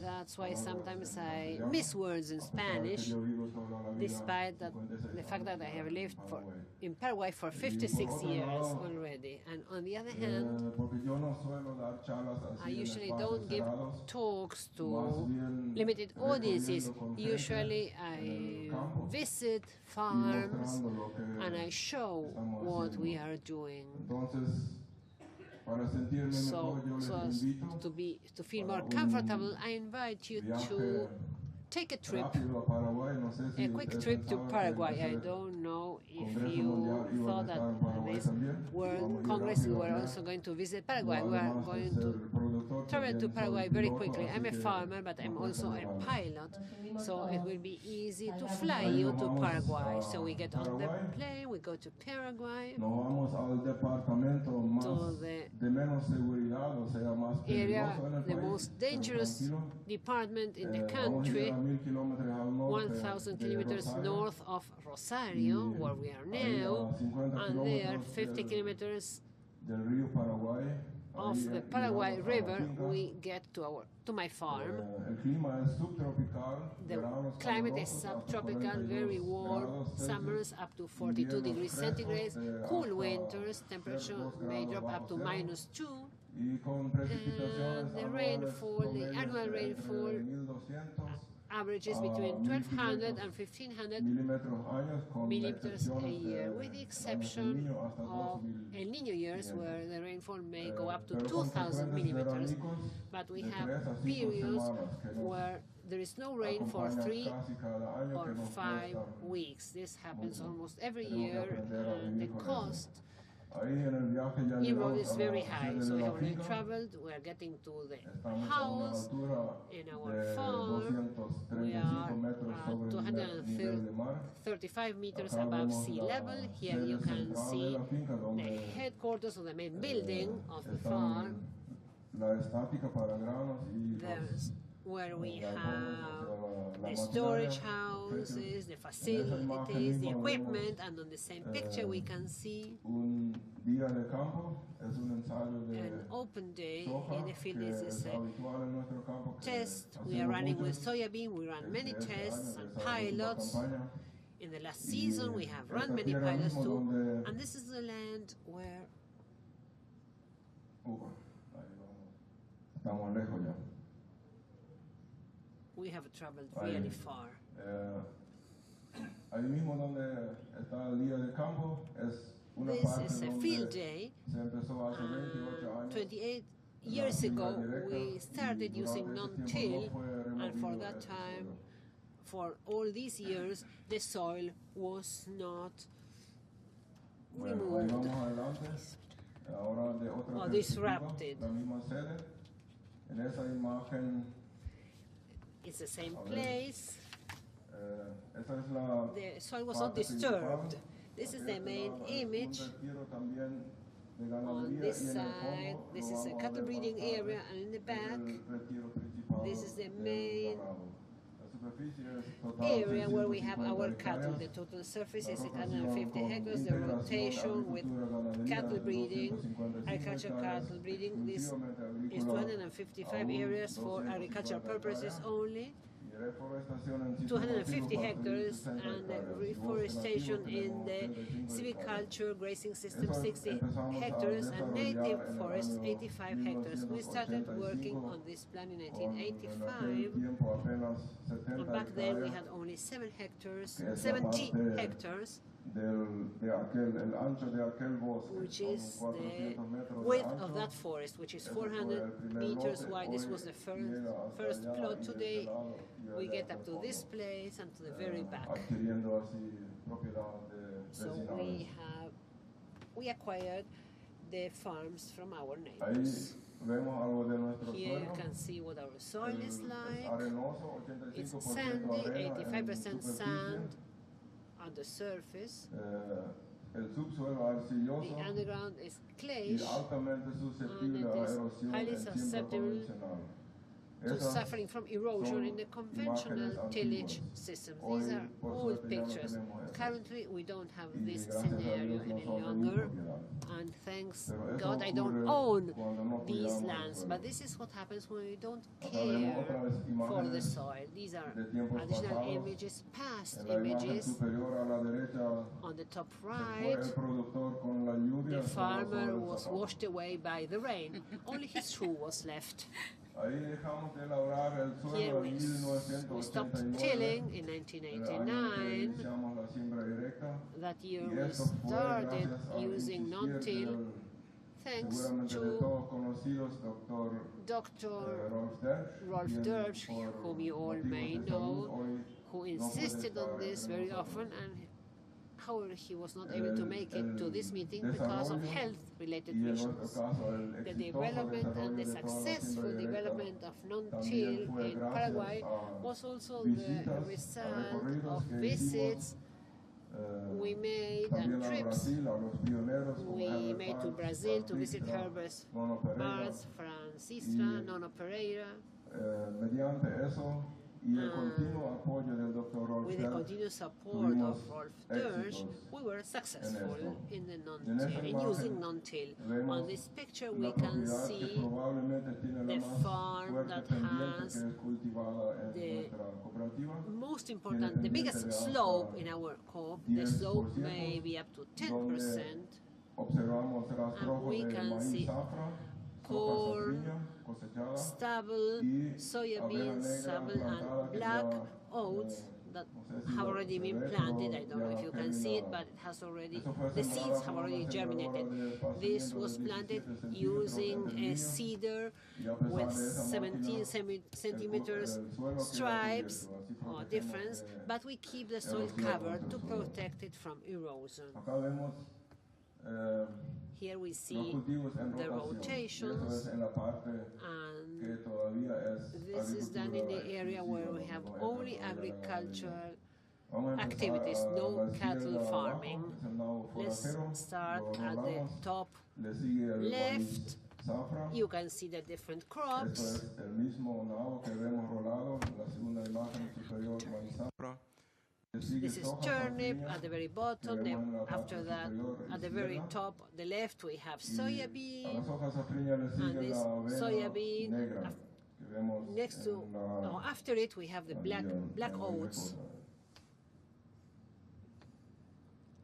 [SPEAKER 5] That's why sometimes I miss words in Spanish, despite the fact that I have lived in Paraguay for 56 years already. And on the other hand, I usually don't give talks to limited audiences. Usually I visit farms and I show what we are doing. So as to feel more comfortable, I invite you to take a trip, a quick trip to Paraguay. I don't know if you thought that this World Congress we were also going to visit Paraguay. We are going to travel to Paraguay very quickly. I'm a farmer, but I'm also a pilot, so it will be easy to fly you to Paraguay. So we get on the plane, we go to Paraguay, to the area, the most dangerous department in the country, 1,000 kilometers north of Rosario, where we are now, and there, 50 kilometers of the Paraguay River, we get to my farm. The climate is subtropical, very warm, summers up to 42 degrees centigrade, cool winters, temperature may drop up to -2, and the rainfall, the annual rainfall, averages between 1,200 and 1,500 millimeters a year, with the exception of El Niño years, where the rainfall may go up to 2,000 millimeters. But we have periods where there is no rain for 3 or 5 weeks. This happens almost every year, and the cost involved is very high. So we have already traveled, we are getting to the house in our farm. We are at 235 meters above sea level. Here you can see the headquarters of the main building of the farm. There's where we have the storage houses, the facilities, the equipment, and on the same picture we can see an open day in the field. This is a test we are running with soybean. We run many tests and pilots. In the last season we have run many pilots too, and this is the land where we have traveled really far. This is a field day. 28 years ago, we started using non-till, and for that time, for all these years, the soil was not removed or disrupted.
[SPEAKER 8] En esa imagen,
[SPEAKER 5] It's the same place.
[SPEAKER 8] esa es la
[SPEAKER 5] The soil was not
[SPEAKER 8] parte principal.
[SPEAKER 5] disturbed. This is the
[SPEAKER 8] Aquí
[SPEAKER 5] main
[SPEAKER 8] está
[SPEAKER 5] image.
[SPEAKER 8] un retiro también de
[SPEAKER 5] On
[SPEAKER 8] ganadería,
[SPEAKER 5] this
[SPEAKER 8] y en el
[SPEAKER 5] side,
[SPEAKER 8] fondo
[SPEAKER 5] this
[SPEAKER 8] lo
[SPEAKER 5] is a
[SPEAKER 8] vamos a
[SPEAKER 5] cattle
[SPEAKER 8] ver
[SPEAKER 5] breeding
[SPEAKER 8] más tarde,
[SPEAKER 5] area, and in the
[SPEAKER 8] es
[SPEAKER 5] back,
[SPEAKER 8] el retiro principal
[SPEAKER 5] this is the
[SPEAKER 8] del
[SPEAKER 5] main
[SPEAKER 8] ganado. La superficie es total
[SPEAKER 5] area where we have
[SPEAKER 8] 650
[SPEAKER 5] our cattle. The
[SPEAKER 8] hectáreas.
[SPEAKER 5] total surface
[SPEAKER 8] La
[SPEAKER 5] is
[SPEAKER 8] rotación
[SPEAKER 5] 850
[SPEAKER 8] con
[SPEAKER 5] hectares. The
[SPEAKER 8] integración
[SPEAKER 5] rotation with
[SPEAKER 8] agricultura-ganadería
[SPEAKER 5] cattle
[SPEAKER 8] es
[SPEAKER 5] breeding,
[SPEAKER 8] 255
[SPEAKER 5] agriculture
[SPEAKER 8] hectáreas,
[SPEAKER 5] cattle breeding, this
[SPEAKER 8] exclusivamente
[SPEAKER 5] is
[SPEAKER 8] agrícola
[SPEAKER 5] 255
[SPEAKER 8] aún
[SPEAKER 5] areas for
[SPEAKER 8] 250
[SPEAKER 5] agricultural purposes
[SPEAKER 8] hectáreas.
[SPEAKER 5] only.
[SPEAKER 8] Y reforestación en sitio
[SPEAKER 5] 250
[SPEAKER 8] nativo
[SPEAKER 5] hectares,
[SPEAKER 8] 60
[SPEAKER 5] and
[SPEAKER 8] hectáreas. Y bosque
[SPEAKER 5] reforestation
[SPEAKER 8] nativo
[SPEAKER 5] in the
[SPEAKER 8] tenemos 35
[SPEAKER 5] silviculture grazing system
[SPEAKER 8] Eso
[SPEAKER 5] 60
[SPEAKER 8] empezamos a
[SPEAKER 5] hectares, and
[SPEAKER 8] desarrollar
[SPEAKER 5] native
[SPEAKER 8] en el
[SPEAKER 5] forest
[SPEAKER 8] año
[SPEAKER 5] 85 hectares. We started working on this plan in
[SPEAKER 8] en aquel
[SPEAKER 5] 1985,
[SPEAKER 8] tiempo apenas 70
[SPEAKER 5] and back then we
[SPEAKER 8] hectáreas,
[SPEAKER 5] had only 7 hectares,
[SPEAKER 8] que es la
[SPEAKER 5] 70
[SPEAKER 8] parte
[SPEAKER 5] hectares,
[SPEAKER 8] el ancho de aquel bosque,
[SPEAKER 5] which
[SPEAKER 8] son
[SPEAKER 5] is the
[SPEAKER 8] 400 metros de
[SPEAKER 5] width
[SPEAKER 8] ancho.
[SPEAKER 5] of that forest, which is
[SPEAKER 8] Ese fue
[SPEAKER 5] 400
[SPEAKER 8] el primer
[SPEAKER 5] meters
[SPEAKER 8] lote.
[SPEAKER 5] wide. This
[SPEAKER 8] Hoy
[SPEAKER 5] was the
[SPEAKER 8] llega hasta
[SPEAKER 5] first
[SPEAKER 8] allá,
[SPEAKER 5] plot.
[SPEAKER 8] y de
[SPEAKER 5] Today
[SPEAKER 8] este lado y
[SPEAKER 5] we
[SPEAKER 8] allá
[SPEAKER 5] get
[SPEAKER 8] hasta
[SPEAKER 5] up
[SPEAKER 8] el
[SPEAKER 5] to
[SPEAKER 8] fondo,
[SPEAKER 5] this place and to the very back.
[SPEAKER 8] adquiriendo así propiedad de
[SPEAKER 5] So
[SPEAKER 8] vecinales.
[SPEAKER 5] we acquired the farms from our
[SPEAKER 8] Ahí
[SPEAKER 5] neighbors.
[SPEAKER 8] vemos algo de nuestro
[SPEAKER 5] Here you
[SPEAKER 8] suelo.
[SPEAKER 5] can see what our soil is
[SPEAKER 8] Es
[SPEAKER 5] like.
[SPEAKER 8] arenoso,
[SPEAKER 5] It's
[SPEAKER 8] 85%
[SPEAKER 5] sandy,
[SPEAKER 8] arena en
[SPEAKER 5] 85%
[SPEAKER 8] superficie.
[SPEAKER 5] sand on the surface.
[SPEAKER 8] El subsuelo arcilloso
[SPEAKER 5] The underground is
[SPEAKER 8] y
[SPEAKER 5] clayish
[SPEAKER 8] altamente susceptible
[SPEAKER 5] and
[SPEAKER 8] a
[SPEAKER 5] it is
[SPEAKER 8] erosión
[SPEAKER 5] highly
[SPEAKER 8] en siembra
[SPEAKER 5] susceptible
[SPEAKER 8] convencional.
[SPEAKER 5] to
[SPEAKER 8] Esas
[SPEAKER 5] suffering from erosion
[SPEAKER 8] son
[SPEAKER 5] in the conventional
[SPEAKER 8] imágenes
[SPEAKER 5] tillage
[SPEAKER 8] antiguas.
[SPEAKER 5] systems.
[SPEAKER 8] Hoy,
[SPEAKER 5] These are
[SPEAKER 8] por
[SPEAKER 5] old
[SPEAKER 8] suerte, ya no
[SPEAKER 5] pictures.
[SPEAKER 8] tenemos eso.
[SPEAKER 5] Currently, we don't have
[SPEAKER 8] Y
[SPEAKER 5] this
[SPEAKER 8] gracias a
[SPEAKER 5] scenario
[SPEAKER 8] Dios no
[SPEAKER 5] any
[SPEAKER 8] son de mi
[SPEAKER 5] longer.
[SPEAKER 8] propiedad.
[SPEAKER 5] And thanks
[SPEAKER 8] Pero eso
[SPEAKER 5] God, I don't
[SPEAKER 8] ocurre
[SPEAKER 5] own
[SPEAKER 8] cuando no
[SPEAKER 5] these
[SPEAKER 8] cuidamos el
[SPEAKER 5] lands.
[SPEAKER 8] suelo.
[SPEAKER 5] But this is what happens when we don't
[SPEAKER 8] Acá vemos
[SPEAKER 5] care
[SPEAKER 8] otras
[SPEAKER 5] for the
[SPEAKER 8] imágenes
[SPEAKER 5] soil. These are
[SPEAKER 8] de tiempos
[SPEAKER 5] additional
[SPEAKER 8] pasados.
[SPEAKER 5] images, past
[SPEAKER 8] En la imagen
[SPEAKER 5] images.
[SPEAKER 8] superior a la derecha
[SPEAKER 5] On the top
[SPEAKER 8] se fue
[SPEAKER 5] right,
[SPEAKER 8] el productor con la lluvia.
[SPEAKER 5] the
[SPEAKER 8] solo
[SPEAKER 5] farmer
[SPEAKER 8] sobre el
[SPEAKER 5] was
[SPEAKER 8] zapato.
[SPEAKER 5] washed away by the rain. Only his shoe was left.
[SPEAKER 8] Ahí dejamos de labrar el
[SPEAKER 5] Here
[SPEAKER 8] suelo
[SPEAKER 5] we,
[SPEAKER 8] en
[SPEAKER 5] we stopped
[SPEAKER 8] 1989.
[SPEAKER 5] tilling in
[SPEAKER 8] el año en que
[SPEAKER 5] 1989.
[SPEAKER 8] iniciamos la siembra directa.
[SPEAKER 5] That year
[SPEAKER 8] Y
[SPEAKER 5] we
[SPEAKER 8] esto fue
[SPEAKER 5] started
[SPEAKER 8] gracias al
[SPEAKER 5] using
[SPEAKER 8] insistir
[SPEAKER 5] non-till,
[SPEAKER 8] del
[SPEAKER 5] thanks
[SPEAKER 8] seguramente de
[SPEAKER 5] to
[SPEAKER 8] todos conocidos, doctor
[SPEAKER 5] Dr.
[SPEAKER 8] Rolf
[SPEAKER 5] Rolf
[SPEAKER 8] Dersch, quien
[SPEAKER 5] Dersch,
[SPEAKER 8] por
[SPEAKER 5] whom you all
[SPEAKER 8] motivos
[SPEAKER 5] may
[SPEAKER 8] de salud
[SPEAKER 5] know,
[SPEAKER 8] hoy
[SPEAKER 5] who
[SPEAKER 8] no puede
[SPEAKER 5] insisted on
[SPEAKER 8] estar
[SPEAKER 5] this
[SPEAKER 8] entre
[SPEAKER 5] very
[SPEAKER 8] nosotros.
[SPEAKER 5] often, and however he was not able to make it to this meeting because of
[SPEAKER 8] desarrollo
[SPEAKER 5] health-related
[SPEAKER 8] y en nuestro
[SPEAKER 5] reasons.
[SPEAKER 8] caso el
[SPEAKER 5] The
[SPEAKER 8] exitoso
[SPEAKER 5] development and the
[SPEAKER 8] desarrollo de toda la
[SPEAKER 5] successful
[SPEAKER 8] siembra directa
[SPEAKER 5] development of
[SPEAKER 8] también
[SPEAKER 5] non-till
[SPEAKER 8] fue
[SPEAKER 5] in
[SPEAKER 8] gracias
[SPEAKER 5] Paraguay
[SPEAKER 8] a
[SPEAKER 5] was also
[SPEAKER 8] visitas,
[SPEAKER 5] the
[SPEAKER 8] a
[SPEAKER 5] result
[SPEAKER 8] recorridos
[SPEAKER 5] of
[SPEAKER 8] que
[SPEAKER 5] visits
[SPEAKER 8] hicimos,
[SPEAKER 5] we made
[SPEAKER 8] también
[SPEAKER 5] and
[SPEAKER 8] a
[SPEAKER 5] trips
[SPEAKER 8] Brasil, a los pioneros como
[SPEAKER 5] we
[SPEAKER 8] Herbert
[SPEAKER 5] made to
[SPEAKER 8] Parks,
[SPEAKER 5] Brazil to
[SPEAKER 8] Franz
[SPEAKER 5] visit
[SPEAKER 8] Dijkstra,
[SPEAKER 5] Herbert
[SPEAKER 8] Nono Pereira,
[SPEAKER 5] Bartz, Francistra,
[SPEAKER 8] y-
[SPEAKER 5] Nono Pereira,
[SPEAKER 8] mediante eso y el
[SPEAKER 5] Ah,
[SPEAKER 8] continuo apoyo del doctor Rolf
[SPEAKER 5] with the
[SPEAKER 8] Dersch,
[SPEAKER 5] continuous support
[SPEAKER 8] tuvimos
[SPEAKER 5] of Rolf Dersch,
[SPEAKER 8] éxitos
[SPEAKER 5] we were successful
[SPEAKER 8] esto.
[SPEAKER 5] in the
[SPEAKER 8] En
[SPEAKER 5] non-till,
[SPEAKER 8] esta
[SPEAKER 5] in
[SPEAKER 8] imagen
[SPEAKER 5] using non-till.
[SPEAKER 8] vemos
[SPEAKER 5] On this picture
[SPEAKER 8] la
[SPEAKER 5] we can
[SPEAKER 8] propiedad que
[SPEAKER 5] see
[SPEAKER 8] probablemente tiene
[SPEAKER 5] the
[SPEAKER 8] la más
[SPEAKER 5] farm
[SPEAKER 8] fuerte
[SPEAKER 5] that
[SPEAKER 8] pendiente
[SPEAKER 5] has
[SPEAKER 8] que es cultivada en
[SPEAKER 5] the
[SPEAKER 8] nuestra cooperativa.
[SPEAKER 5] most
[SPEAKER 8] Tiene
[SPEAKER 5] important, the biggest
[SPEAKER 8] pendiente de hasta
[SPEAKER 5] slope in our co-op, the slope
[SPEAKER 8] 10%,
[SPEAKER 5] may be up to
[SPEAKER 8] donde
[SPEAKER 5] 10%.
[SPEAKER 8] observamos rastrojos
[SPEAKER 5] we
[SPEAKER 8] de
[SPEAKER 5] can
[SPEAKER 8] maíz
[SPEAKER 5] see
[SPEAKER 8] zafra,
[SPEAKER 5] corn,
[SPEAKER 8] soja safriña cosechada
[SPEAKER 5] stubble,
[SPEAKER 8] y
[SPEAKER 5] soybeans,
[SPEAKER 8] avena negra
[SPEAKER 5] stubble,
[SPEAKER 8] plantada
[SPEAKER 5] and
[SPEAKER 8] que
[SPEAKER 5] black
[SPEAKER 8] ya,
[SPEAKER 5] oats that
[SPEAKER 8] no sé si
[SPEAKER 5] have
[SPEAKER 8] lo
[SPEAKER 5] already
[SPEAKER 8] se
[SPEAKER 5] been
[SPEAKER 8] ve,
[SPEAKER 5] planted.
[SPEAKER 8] pero
[SPEAKER 5] I don't know
[SPEAKER 8] ya
[SPEAKER 5] if you can see it,
[SPEAKER 8] germinado.
[SPEAKER 5] but it has already,
[SPEAKER 8] Eso fue
[SPEAKER 5] the
[SPEAKER 8] sembrado
[SPEAKER 5] seeds have
[SPEAKER 8] con una
[SPEAKER 5] already
[SPEAKER 8] sembradora
[SPEAKER 5] germinated.
[SPEAKER 8] de
[SPEAKER 5] This
[SPEAKER 8] pasimiento
[SPEAKER 5] was
[SPEAKER 8] de
[SPEAKER 5] planted
[SPEAKER 8] 17 centímetros
[SPEAKER 5] using
[SPEAKER 8] en el
[SPEAKER 5] a
[SPEAKER 8] niño,
[SPEAKER 5] cedar
[SPEAKER 8] y a pesar
[SPEAKER 5] with
[SPEAKER 8] de esa
[SPEAKER 5] 17
[SPEAKER 8] máquina,
[SPEAKER 5] centimeters
[SPEAKER 8] el suelo queda
[SPEAKER 5] stripes
[SPEAKER 8] cubierto, así
[SPEAKER 5] or
[SPEAKER 8] protegemos
[SPEAKER 5] difference,
[SPEAKER 8] de
[SPEAKER 5] but we keep the soil
[SPEAKER 8] erosión
[SPEAKER 5] covered
[SPEAKER 8] contra
[SPEAKER 5] to
[SPEAKER 8] el suelo.
[SPEAKER 5] protect it from erosion.
[SPEAKER 8] Acá vemos
[SPEAKER 5] Here we
[SPEAKER 8] los
[SPEAKER 5] see
[SPEAKER 8] cultivos en
[SPEAKER 5] the
[SPEAKER 8] rotación, y eso
[SPEAKER 5] rotations,
[SPEAKER 8] es en la parte
[SPEAKER 5] and
[SPEAKER 8] que todavía es
[SPEAKER 5] this is done in the
[SPEAKER 8] agricultura
[SPEAKER 5] area where we
[SPEAKER 8] exclusiva,
[SPEAKER 5] have
[SPEAKER 8] donde
[SPEAKER 5] only
[SPEAKER 8] entra la ganadería.
[SPEAKER 5] agricultural
[SPEAKER 8] Vamos a empezar
[SPEAKER 5] activities,
[SPEAKER 8] a
[SPEAKER 5] no
[SPEAKER 8] la
[SPEAKER 5] cattle
[SPEAKER 8] izquierda
[SPEAKER 5] farming.
[SPEAKER 8] abajo, es el nabo
[SPEAKER 5] Let's
[SPEAKER 8] forastero,
[SPEAKER 5] start
[SPEAKER 8] lo
[SPEAKER 5] at the
[SPEAKER 8] rolamos,
[SPEAKER 5] top
[SPEAKER 8] le sigue el
[SPEAKER 5] left.
[SPEAKER 8] maíz zafra.
[SPEAKER 5] You can see the different
[SPEAKER 8] Esto
[SPEAKER 5] crops.
[SPEAKER 8] es el mismo nabo que vemos rolado en la segunda imagen superior, maíz zafra. Le sigue
[SPEAKER 5] This is
[SPEAKER 8] soja
[SPEAKER 5] turnip
[SPEAKER 8] safriña,
[SPEAKER 5] at the very
[SPEAKER 8] que
[SPEAKER 5] bottom.
[SPEAKER 8] vemos
[SPEAKER 5] Then
[SPEAKER 8] en la parte
[SPEAKER 5] after that,
[SPEAKER 8] superior
[SPEAKER 5] at the very
[SPEAKER 8] izquierda.
[SPEAKER 5] top, the left, we have
[SPEAKER 8] Y a
[SPEAKER 5] soybean.
[SPEAKER 8] las hojas safriñas le sigue
[SPEAKER 5] this
[SPEAKER 8] la avena
[SPEAKER 5] soybean,
[SPEAKER 8] negra que vemos
[SPEAKER 5] Next to,
[SPEAKER 8] en la
[SPEAKER 5] or after it, we have the black
[SPEAKER 8] en la
[SPEAKER 5] oats.
[SPEAKER 8] recorda.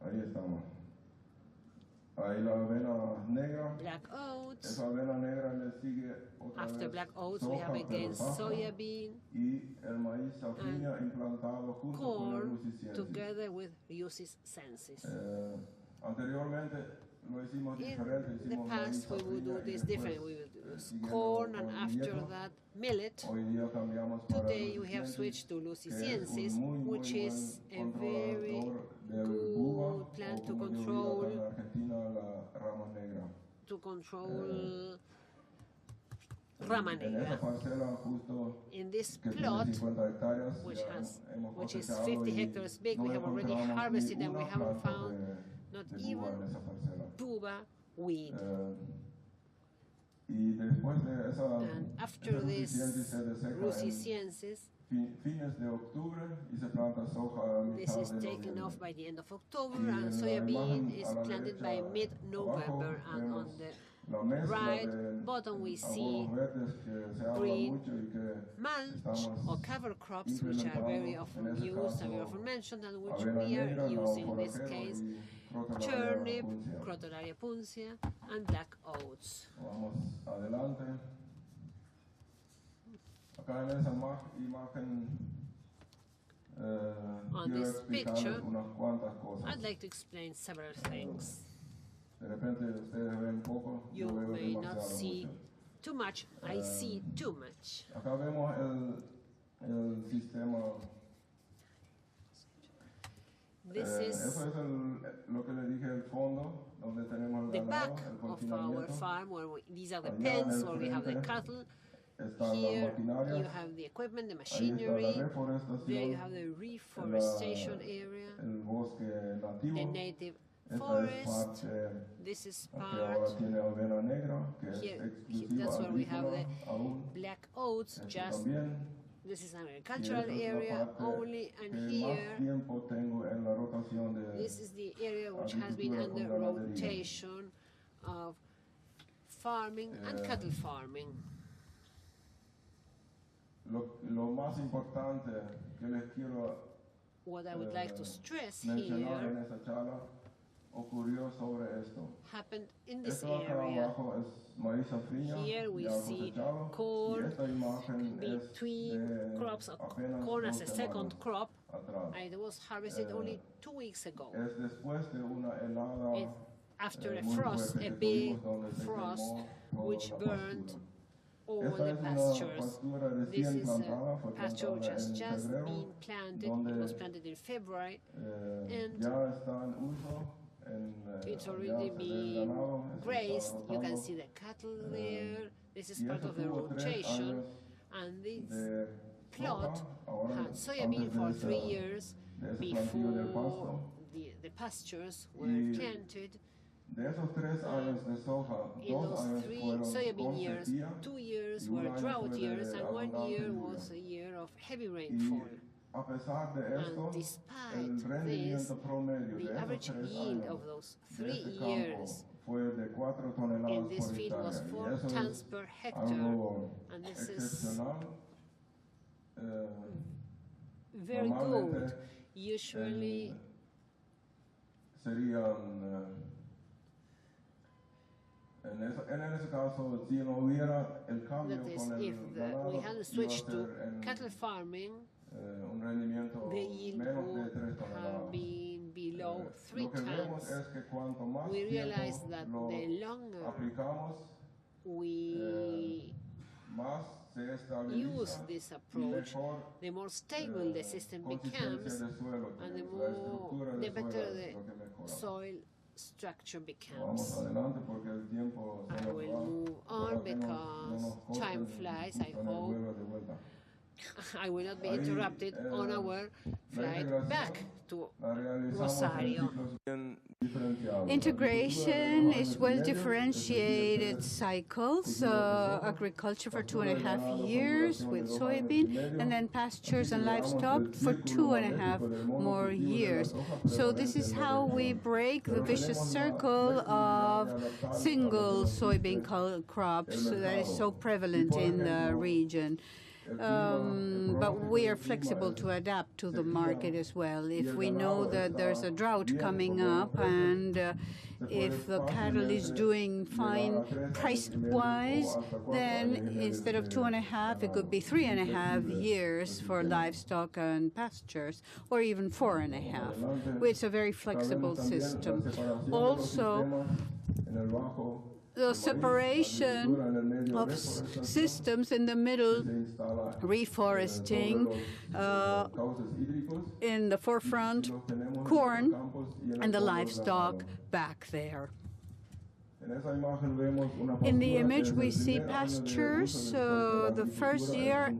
[SPEAKER 8] Ahí estamos. Ahí la avena negra.
[SPEAKER 5] Black oats.
[SPEAKER 8] Esa avena negra le sigue otra
[SPEAKER 5] After
[SPEAKER 8] vez
[SPEAKER 5] black oats, we
[SPEAKER 8] soja,
[SPEAKER 5] have
[SPEAKER 8] pero
[SPEAKER 5] again
[SPEAKER 8] zafra,
[SPEAKER 5] soybean,
[SPEAKER 8] y el maíz safriña implantado junto con el
[SPEAKER 5] corn,
[SPEAKER 8] Luciensis.
[SPEAKER 5] together with Lucis sensis.
[SPEAKER 8] Anteriormente lo hicimos diferente,
[SPEAKER 5] In the
[SPEAKER 8] hicimos maíz
[SPEAKER 5] past, we would do
[SPEAKER 8] safriña y
[SPEAKER 5] this
[SPEAKER 8] después,
[SPEAKER 5] different. We would use
[SPEAKER 8] siguiendo
[SPEAKER 5] corn,
[SPEAKER 8] con
[SPEAKER 5] and
[SPEAKER 8] el
[SPEAKER 5] after
[SPEAKER 8] nieto,
[SPEAKER 5] that, millet.
[SPEAKER 8] hoy día cambiamos para
[SPEAKER 5] Today we have
[SPEAKER 8] Luciensis,
[SPEAKER 5] switched to
[SPEAKER 8] que es un
[SPEAKER 5] Lucisiensis,
[SPEAKER 8] muy
[SPEAKER 5] which
[SPEAKER 8] buen
[SPEAKER 5] is a very
[SPEAKER 8] controlador del
[SPEAKER 5] good
[SPEAKER 8] buba,
[SPEAKER 5] plant
[SPEAKER 8] o
[SPEAKER 5] to
[SPEAKER 8] como yo digo
[SPEAKER 5] control-
[SPEAKER 8] acá en Argentina, la rama negra.
[SPEAKER 5] to control Rama
[SPEAKER 8] En esa
[SPEAKER 5] Negra.
[SPEAKER 8] parcela justo
[SPEAKER 5] In this
[SPEAKER 8] que tiene
[SPEAKER 5] plot,
[SPEAKER 8] 50 hectáreas,
[SPEAKER 5] which
[SPEAKER 8] ya
[SPEAKER 5] has,
[SPEAKER 8] hemos
[SPEAKER 5] which is
[SPEAKER 8] cosechado
[SPEAKER 5] 50
[SPEAKER 8] y
[SPEAKER 5] hectares big,
[SPEAKER 8] no
[SPEAKER 5] we have already
[SPEAKER 8] encontramos
[SPEAKER 5] harvested
[SPEAKER 8] ni
[SPEAKER 5] and we
[SPEAKER 8] una
[SPEAKER 5] haven't
[SPEAKER 8] planta
[SPEAKER 5] found
[SPEAKER 8] de
[SPEAKER 5] not
[SPEAKER 8] uva en
[SPEAKER 5] even
[SPEAKER 8] esa parcela.
[SPEAKER 5] tuba weed.
[SPEAKER 8] Y después de esa,
[SPEAKER 5] And after
[SPEAKER 8] esa
[SPEAKER 5] this
[SPEAKER 8] Rusiciensis se deseca en
[SPEAKER 5] Rusiciensis,
[SPEAKER 8] fines de octubre y se planta soja a
[SPEAKER 5] this
[SPEAKER 8] mitad
[SPEAKER 5] is
[SPEAKER 8] de
[SPEAKER 5] taken
[SPEAKER 8] noviembre.
[SPEAKER 5] off by the end of October,
[SPEAKER 8] Y
[SPEAKER 5] and
[SPEAKER 8] en la
[SPEAKER 5] soybean
[SPEAKER 8] imagen
[SPEAKER 5] is
[SPEAKER 8] a la
[SPEAKER 5] planted by
[SPEAKER 8] derecha
[SPEAKER 5] mid-November,
[SPEAKER 8] abajo
[SPEAKER 5] and on
[SPEAKER 8] vemos
[SPEAKER 5] the
[SPEAKER 8] la mezcla
[SPEAKER 5] right
[SPEAKER 8] de
[SPEAKER 5] bottom we see
[SPEAKER 8] abonos verdes que se habla
[SPEAKER 5] green
[SPEAKER 8] mucho y que
[SPEAKER 5] mulch
[SPEAKER 8] estamos
[SPEAKER 5] or cover crops, which are very
[SPEAKER 8] implementando,
[SPEAKER 5] often
[SPEAKER 8] en ese
[SPEAKER 5] used and very
[SPEAKER 8] caso,
[SPEAKER 5] often mentioned, and which
[SPEAKER 8] avena
[SPEAKER 5] we
[SPEAKER 8] negra,
[SPEAKER 5] are using in this
[SPEAKER 8] nabo
[SPEAKER 5] case
[SPEAKER 8] forrajero y crotalaria
[SPEAKER 5] turnip,
[SPEAKER 8] puncia.
[SPEAKER 5] Crotalaria puncia, and black oats.
[SPEAKER 8] Vamos adelante. Acá en esa imagen
[SPEAKER 5] On
[SPEAKER 8] quiero
[SPEAKER 5] this
[SPEAKER 8] explicarles
[SPEAKER 5] picture,
[SPEAKER 8] unas cuantas cosas.
[SPEAKER 5] I'd like to explain several things.
[SPEAKER 8] De repente ustedes ven poco,
[SPEAKER 5] You
[SPEAKER 8] yo veo
[SPEAKER 5] may not
[SPEAKER 8] demasiado
[SPEAKER 5] see
[SPEAKER 8] mucho.
[SPEAKER 5] too much. I see too much.
[SPEAKER 8] Acá vemos el sistema.
[SPEAKER 5] This
[SPEAKER 8] Eso
[SPEAKER 5] is
[SPEAKER 8] es lo que le dije, el fondo, donde tenemos el
[SPEAKER 5] the
[SPEAKER 8] ganado,
[SPEAKER 5] back
[SPEAKER 8] el
[SPEAKER 5] of our
[SPEAKER 8] confinamiento.
[SPEAKER 5] farm, where these are the
[SPEAKER 8] Allá en
[SPEAKER 5] pens
[SPEAKER 8] el
[SPEAKER 5] where we have the
[SPEAKER 8] frente
[SPEAKER 5] cattle.
[SPEAKER 8] Están
[SPEAKER 5] Here
[SPEAKER 8] las maquinarias.
[SPEAKER 5] you have the equipment, the
[SPEAKER 8] Ahí está la
[SPEAKER 5] machinery. There you
[SPEAKER 8] reforestación,
[SPEAKER 5] have the reforestation area,
[SPEAKER 8] el bosque nativo.
[SPEAKER 5] the native
[SPEAKER 8] Esta es
[SPEAKER 5] forest.
[SPEAKER 8] parte
[SPEAKER 5] This is
[SPEAKER 8] que ahora
[SPEAKER 5] part.
[SPEAKER 8] tiene avena negra, que es
[SPEAKER 5] Here,
[SPEAKER 8] exclusiva
[SPEAKER 5] that's where we have
[SPEAKER 8] agrícola
[SPEAKER 5] the
[SPEAKER 8] aún.
[SPEAKER 5] black oats.
[SPEAKER 8] Esto
[SPEAKER 5] Just
[SPEAKER 8] también.
[SPEAKER 5] this is an
[SPEAKER 8] Y
[SPEAKER 5] agricultural
[SPEAKER 8] esta es la
[SPEAKER 5] area
[SPEAKER 8] parte
[SPEAKER 5] only, and
[SPEAKER 8] que más
[SPEAKER 5] here
[SPEAKER 8] tiempo tengo en la rotación de
[SPEAKER 5] this is the area which has been
[SPEAKER 8] agricultura
[SPEAKER 5] under
[SPEAKER 8] con ganadería.
[SPEAKER 5] rotation of farming and cattle farming.
[SPEAKER 8] Lo más importante que les quiero
[SPEAKER 5] What I would like to stress
[SPEAKER 8] mencionar en
[SPEAKER 5] here
[SPEAKER 8] esa charla ocurrió sobre esto.
[SPEAKER 5] happened in this
[SPEAKER 8] Esto acá
[SPEAKER 5] area.
[SPEAKER 8] abajo es maíz afriña,
[SPEAKER 5] Here we
[SPEAKER 8] ya
[SPEAKER 5] see
[SPEAKER 8] cosechado,
[SPEAKER 5] corn
[SPEAKER 8] y esta imagen es
[SPEAKER 5] between
[SPEAKER 8] de
[SPEAKER 5] crops,
[SPEAKER 8] apenas
[SPEAKER 5] corn as
[SPEAKER 8] 2
[SPEAKER 5] a second
[SPEAKER 8] semanas
[SPEAKER 5] crop.
[SPEAKER 8] atrás.
[SPEAKER 5] It was harvested only 2 weeks ago.
[SPEAKER 8] Es después de una helada
[SPEAKER 5] It's after a
[SPEAKER 8] muy
[SPEAKER 5] frost,
[SPEAKER 8] fuerte
[SPEAKER 5] a
[SPEAKER 8] que
[SPEAKER 5] big
[SPEAKER 8] tuvimos donde se
[SPEAKER 5] frost,
[SPEAKER 8] quemó toda
[SPEAKER 5] which
[SPEAKER 8] la
[SPEAKER 5] burned
[SPEAKER 8] pastura.
[SPEAKER 5] all
[SPEAKER 8] Esta
[SPEAKER 5] the
[SPEAKER 8] es una
[SPEAKER 5] pastures.
[SPEAKER 8] pastura
[SPEAKER 5] This
[SPEAKER 8] recién
[SPEAKER 5] is
[SPEAKER 8] plantada,
[SPEAKER 5] a
[SPEAKER 8] fue
[SPEAKER 5] pasture which
[SPEAKER 8] plantada
[SPEAKER 5] has
[SPEAKER 8] en
[SPEAKER 5] just
[SPEAKER 8] febrero,
[SPEAKER 5] been planted. It
[SPEAKER 8] donde
[SPEAKER 5] was planted in February. and
[SPEAKER 8] ya está en uso.
[SPEAKER 5] It's
[SPEAKER 8] ya
[SPEAKER 5] already
[SPEAKER 8] se ve el
[SPEAKER 5] been
[SPEAKER 8] ganado, eso está
[SPEAKER 5] grazed. You can
[SPEAKER 8] rotando.
[SPEAKER 5] see the cattle there. This is
[SPEAKER 8] Y
[SPEAKER 5] part
[SPEAKER 8] eso
[SPEAKER 5] of the
[SPEAKER 8] tuvo 3
[SPEAKER 5] rotation.
[SPEAKER 8] años
[SPEAKER 5] And this
[SPEAKER 8] de
[SPEAKER 5] plot
[SPEAKER 8] soja, ahora
[SPEAKER 5] had soybean
[SPEAKER 8] antes de
[SPEAKER 5] for
[SPEAKER 8] esa-
[SPEAKER 5] 3 years
[SPEAKER 8] de ese plantío del
[SPEAKER 5] before
[SPEAKER 8] pasto.
[SPEAKER 5] the pastures were
[SPEAKER 8] Y
[SPEAKER 5] planted.
[SPEAKER 8] De esos 3 años de soja,
[SPEAKER 5] In
[SPEAKER 8] 2
[SPEAKER 5] those
[SPEAKER 8] años
[SPEAKER 5] 3
[SPEAKER 8] fueron
[SPEAKER 5] soybean
[SPEAKER 8] con
[SPEAKER 5] years,
[SPEAKER 8] sequía
[SPEAKER 5] 2 years
[SPEAKER 8] y un
[SPEAKER 5] were
[SPEAKER 8] año
[SPEAKER 5] drought
[SPEAKER 8] fue de
[SPEAKER 5] years, and 1
[SPEAKER 8] abundante
[SPEAKER 5] year
[SPEAKER 8] lluvia.
[SPEAKER 5] was a year of heavy
[SPEAKER 8] y
[SPEAKER 5] rainfall.
[SPEAKER 8] a pesar de esto,
[SPEAKER 5] And despite
[SPEAKER 8] el
[SPEAKER 5] this,
[SPEAKER 8] rendimiento promedio de
[SPEAKER 5] the
[SPEAKER 8] esos
[SPEAKER 5] average
[SPEAKER 8] 3
[SPEAKER 5] yield
[SPEAKER 8] años
[SPEAKER 5] of those
[SPEAKER 8] de
[SPEAKER 5] 3
[SPEAKER 8] este campo
[SPEAKER 5] years
[SPEAKER 8] fue de 4 toneladas
[SPEAKER 5] in this
[SPEAKER 8] por
[SPEAKER 5] field was
[SPEAKER 8] hectárea.
[SPEAKER 5] 4
[SPEAKER 8] Y eso
[SPEAKER 5] tons
[SPEAKER 8] es
[SPEAKER 5] per hectare.
[SPEAKER 8] algo
[SPEAKER 5] And this is
[SPEAKER 8] excepcional.
[SPEAKER 5] very
[SPEAKER 8] Normalmente,
[SPEAKER 5] good. Usually,
[SPEAKER 8] serían en ese caso, si no hubiera el cambio
[SPEAKER 5] that is,
[SPEAKER 8] con
[SPEAKER 5] if
[SPEAKER 8] el
[SPEAKER 5] we
[SPEAKER 8] ganado,
[SPEAKER 5] hadn't
[SPEAKER 8] iba a
[SPEAKER 5] switched to
[SPEAKER 8] ser en
[SPEAKER 5] cattle farming,
[SPEAKER 8] un rendimiento
[SPEAKER 5] the yield
[SPEAKER 8] menos de
[SPEAKER 5] would
[SPEAKER 8] 3
[SPEAKER 5] have
[SPEAKER 8] toneladas.
[SPEAKER 5] been below 3
[SPEAKER 8] Lo que vemos
[SPEAKER 5] tons.
[SPEAKER 8] es que cuanto más
[SPEAKER 5] We realize
[SPEAKER 8] tiempo
[SPEAKER 5] that
[SPEAKER 8] lo
[SPEAKER 5] the longer
[SPEAKER 8] aplicamos,
[SPEAKER 5] we
[SPEAKER 8] más se
[SPEAKER 5] use
[SPEAKER 8] estabiliza
[SPEAKER 5] this
[SPEAKER 8] y
[SPEAKER 5] approach,
[SPEAKER 8] mejor
[SPEAKER 5] the more stable the system
[SPEAKER 8] consistencia
[SPEAKER 5] becomes,
[SPEAKER 8] del suelo
[SPEAKER 5] and the
[SPEAKER 8] tenemos. La estructura
[SPEAKER 5] the
[SPEAKER 8] del
[SPEAKER 5] better
[SPEAKER 8] suelo
[SPEAKER 5] the
[SPEAKER 8] es lo que mejora.
[SPEAKER 5] soil structure
[SPEAKER 8] Vamos
[SPEAKER 5] becomes.
[SPEAKER 8] adelante porque el tiempo se
[SPEAKER 5] I
[SPEAKER 8] nos
[SPEAKER 5] will
[SPEAKER 8] va.
[SPEAKER 5] move
[SPEAKER 8] Ojalá
[SPEAKER 5] on
[SPEAKER 8] que no nos
[SPEAKER 5] because time
[SPEAKER 8] corten
[SPEAKER 5] flies. I
[SPEAKER 8] con el
[SPEAKER 5] hope
[SPEAKER 8] vuelo de vuelta.
[SPEAKER 5] I will not be
[SPEAKER 8] Ahí,
[SPEAKER 5] interrupted on our
[SPEAKER 8] la
[SPEAKER 5] flight
[SPEAKER 8] integración
[SPEAKER 5] back to
[SPEAKER 8] la realizamos en
[SPEAKER 5] Rosario.
[SPEAKER 8] ciclos bien diferenciados.
[SPEAKER 4] Integration
[SPEAKER 8] La
[SPEAKER 4] is
[SPEAKER 8] agricultura
[SPEAKER 4] well
[SPEAKER 8] de los
[SPEAKER 4] differentiated
[SPEAKER 8] medios,
[SPEAKER 4] cycles, agriculture for 2.5 years with soybean, and then pastures and livestock for 2.5 more years. So this is how we break the vicious circle of single soybean crops that is so prevalent in the region. But we are flexible to adapt to the market as well. If we know that there's a drought coming up and if the cattle is doing fine price-wise, then instead of 2.5, it could be 3.5 years for livestock and pastures, or even 4.5. It's a very flexible system. Also, the separation of systems in the middle, reforesting, in the forefront, corn, and the livestock back there. In the image, we see pastures, the first year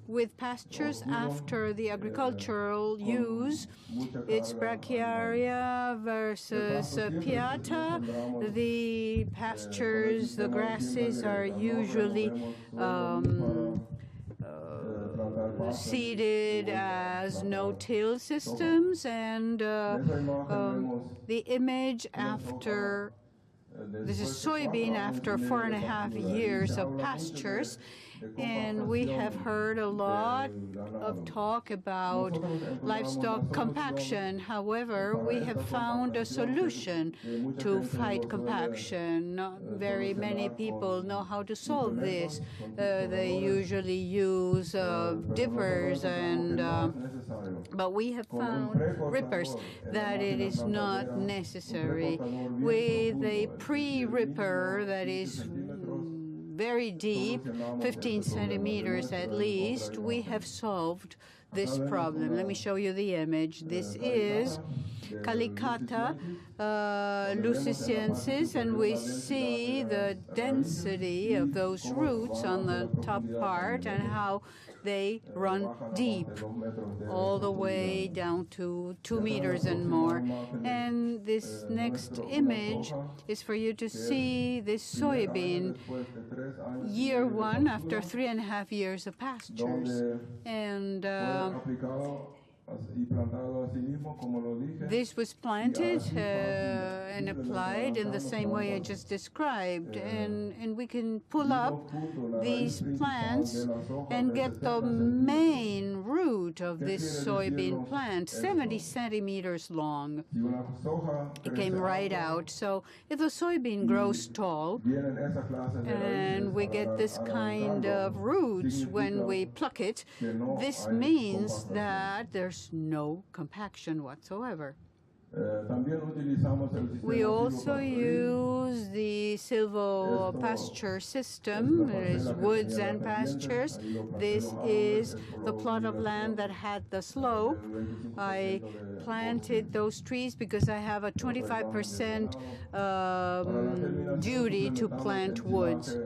[SPEAKER 4] with pastures after the agricultural use. It's brachiaria versus piata. The pastures, the grasses are usually seeded as no-till systems, and the image after, this is soybean after 4.5 years of pastures. And we have heard a lot of talk about livestock compaction. However, we have found a solution to fight compaction. Not very many people know how to solve this. They usually use dippers, but we have found rippers that it is not necessary. With a pre-ripper that is very deep, 15 centimeters at least, we have solved this problem. Let me show you the image. This is Calicata lusiciensis, and we see the density of those roots on the top part and how they run deep, all the way down to 2 meters and more. And this next image is for you to see this soybean, year 1 after 3.5 years of pastures. And this was planted and applied in the same way I just described. And we can pull up these plants and get the main root of this soybean plant, 70 centimeters long. It came right out. So if the soybean grows tall, and we get this kind of roots when we pluck it, this means that there's no compaction whatsoever. We also use the silvopasture system. It is woods and pastures. This is the plot of land that had the slope. I planted those trees because I have a 25% duty to plant woods.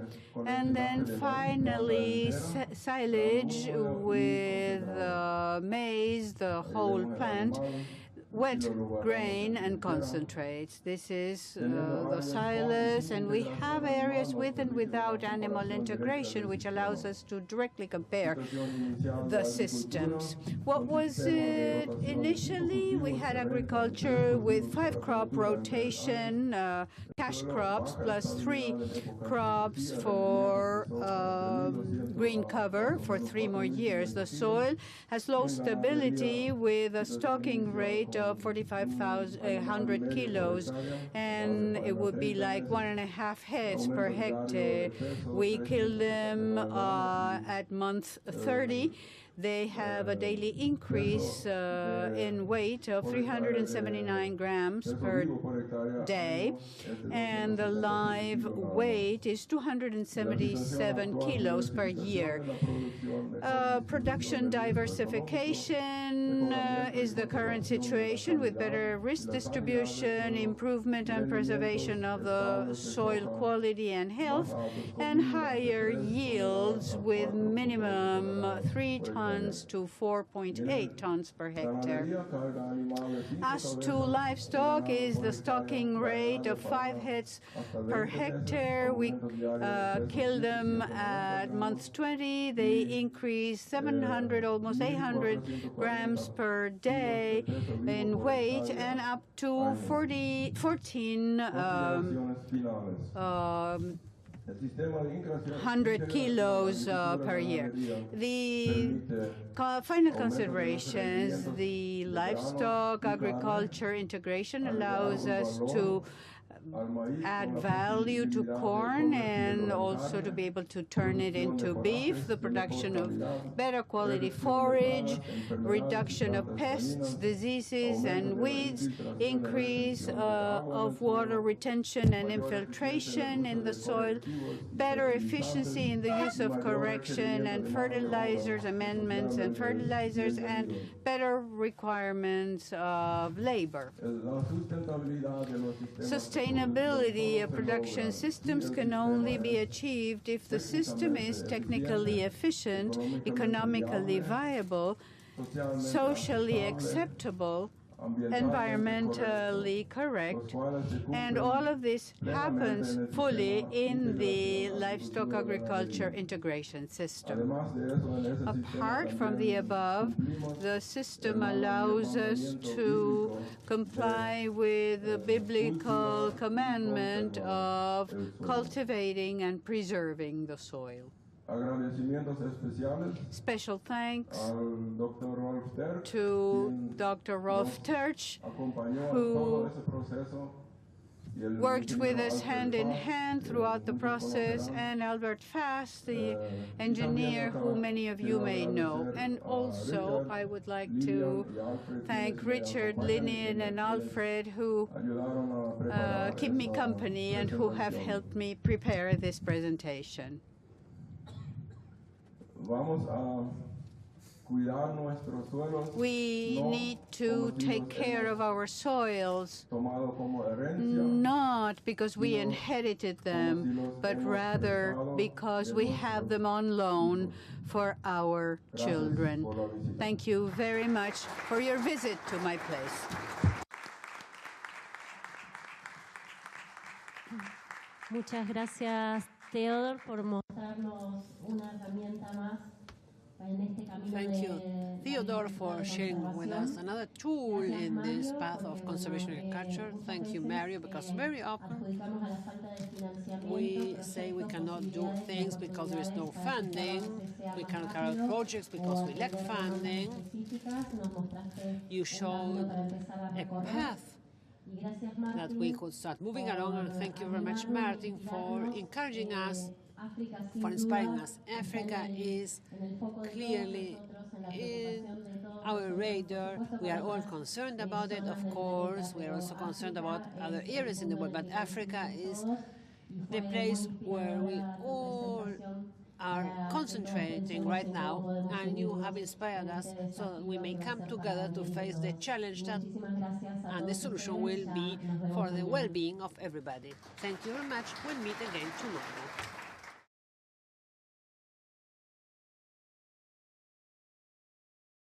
[SPEAKER 4] And then finally, silage with maize, the whole plant, wet grain and concentrates. This is the silage, and we have areas with and without animal integration, which allows us to directly compare the systems. What was it initially? We had agriculture with 5-crop rotation, cash crops, plus 3 crops for green cover for 3 more years. The soil has low stability with a stocking rate of 4,500 kilos, and it would be like 1.5 heads per hectare. We kill them at month 30. They have a daily increase in weight of 379 grams per day, and the live weight is 277 kilos per year. Production diversification is the current situation, with better risk distribution, improvement and preservation of the soil quality and health, and higher yields with minimum 3 tons to 4.8 tons per hectare. As to livestock, is the stocking rate of 5 heads per hectare. We kill them at month 20. They increase 700, almost 800 grams per day in weight, and up to 14 100 kilos per year. The final considerations, the livestock agriculture integration allows us to add value to corn and also to be able to turn it into beef, the production of better quality forage, reduction of pests, diseases, and weeds, increase of water retention and infiltration in the soil, better efficiency in the use of correction and fertilizers, amendments and fertilizers, and better requirements of labor. Sustainability sustainability of production systems can only be achieved if the system is technically efficient, economically viable, socially acceptable, environmentally correct, and all of this happens fully in the livestock agriculture integration system. Apart from the above, the system allows us to comply with the biblical commandment of cultivating and preserving the soil.
[SPEAKER 8] Agradecimientos especiales
[SPEAKER 4] Special thanks
[SPEAKER 8] al Dr. Rolf Terk,
[SPEAKER 4] to
[SPEAKER 8] quien
[SPEAKER 4] Dr. Rolf Terch,
[SPEAKER 8] acompañó a
[SPEAKER 4] who
[SPEAKER 8] todo ese proceso, y el
[SPEAKER 4] worked with
[SPEAKER 8] ingeniero
[SPEAKER 4] us
[SPEAKER 8] Alfred
[SPEAKER 4] hand in
[SPEAKER 8] Fass,
[SPEAKER 4] hand
[SPEAKER 8] que
[SPEAKER 4] throughout the
[SPEAKER 8] muchos
[SPEAKER 4] process,
[SPEAKER 8] conocerán.
[SPEAKER 4] and Albert Fass, the
[SPEAKER 8] Y
[SPEAKER 4] engineer
[SPEAKER 8] también
[SPEAKER 4] who many of you
[SPEAKER 8] quiero
[SPEAKER 4] may know.
[SPEAKER 8] agradecer
[SPEAKER 4] And
[SPEAKER 8] a
[SPEAKER 4] also,
[SPEAKER 8] Richard,
[SPEAKER 4] I would like
[SPEAKER 8] Lilian
[SPEAKER 4] to
[SPEAKER 8] y Alfred,
[SPEAKER 4] thank
[SPEAKER 8] quienes me
[SPEAKER 4] Richard,
[SPEAKER 8] acompañan y
[SPEAKER 4] Linian, and
[SPEAKER 8] quienes
[SPEAKER 4] Alfred, who
[SPEAKER 8] ayudaron a preparar
[SPEAKER 4] keep me
[SPEAKER 8] esta
[SPEAKER 4] company and who have
[SPEAKER 8] presentación.
[SPEAKER 4] helped me prepare this presentation.
[SPEAKER 8] Vamos a cuidar nuestros suelos.
[SPEAKER 4] We
[SPEAKER 8] no
[SPEAKER 4] need
[SPEAKER 8] como
[SPEAKER 4] to
[SPEAKER 8] si
[SPEAKER 4] take
[SPEAKER 8] los
[SPEAKER 4] care of
[SPEAKER 8] hemos
[SPEAKER 4] our soils,
[SPEAKER 8] tomado como herencia,
[SPEAKER 4] not because we
[SPEAKER 8] sino
[SPEAKER 4] inherited
[SPEAKER 8] como si
[SPEAKER 4] them,
[SPEAKER 8] los
[SPEAKER 4] but
[SPEAKER 8] hemos
[SPEAKER 4] rather
[SPEAKER 8] prestado
[SPEAKER 4] because
[SPEAKER 8] de
[SPEAKER 4] we
[SPEAKER 8] nuestros
[SPEAKER 4] have them on loan for our
[SPEAKER 8] Gracias
[SPEAKER 4] children.
[SPEAKER 8] por la visita.
[SPEAKER 4] Thank you very much for your visit to my place.
[SPEAKER 1] Muchas gracias, Theodor, por mostrarnos una herramienta más en este camino.
[SPEAKER 5] Thank you, Theodore, for sharing with us another tool in this path of conservation agriculture. Thank you, Mario, because very often we say we cannot do things because there is no funding. We cannot carry out projects because we lack funding. You showed a path that we could start moving along, and thank you very much, Martin, for encouraging us, for inspiring us. Africa is clearly in our radar. We are all concerned about it, of course. We are also concerned about other areas in the world, but Africa is the place where we all are concentrating right now, and you have inspired us so that we may come together to face the challenge that, and the solution will be for the well-being of everybody. Thank you very much. We'll meet again tomorrow.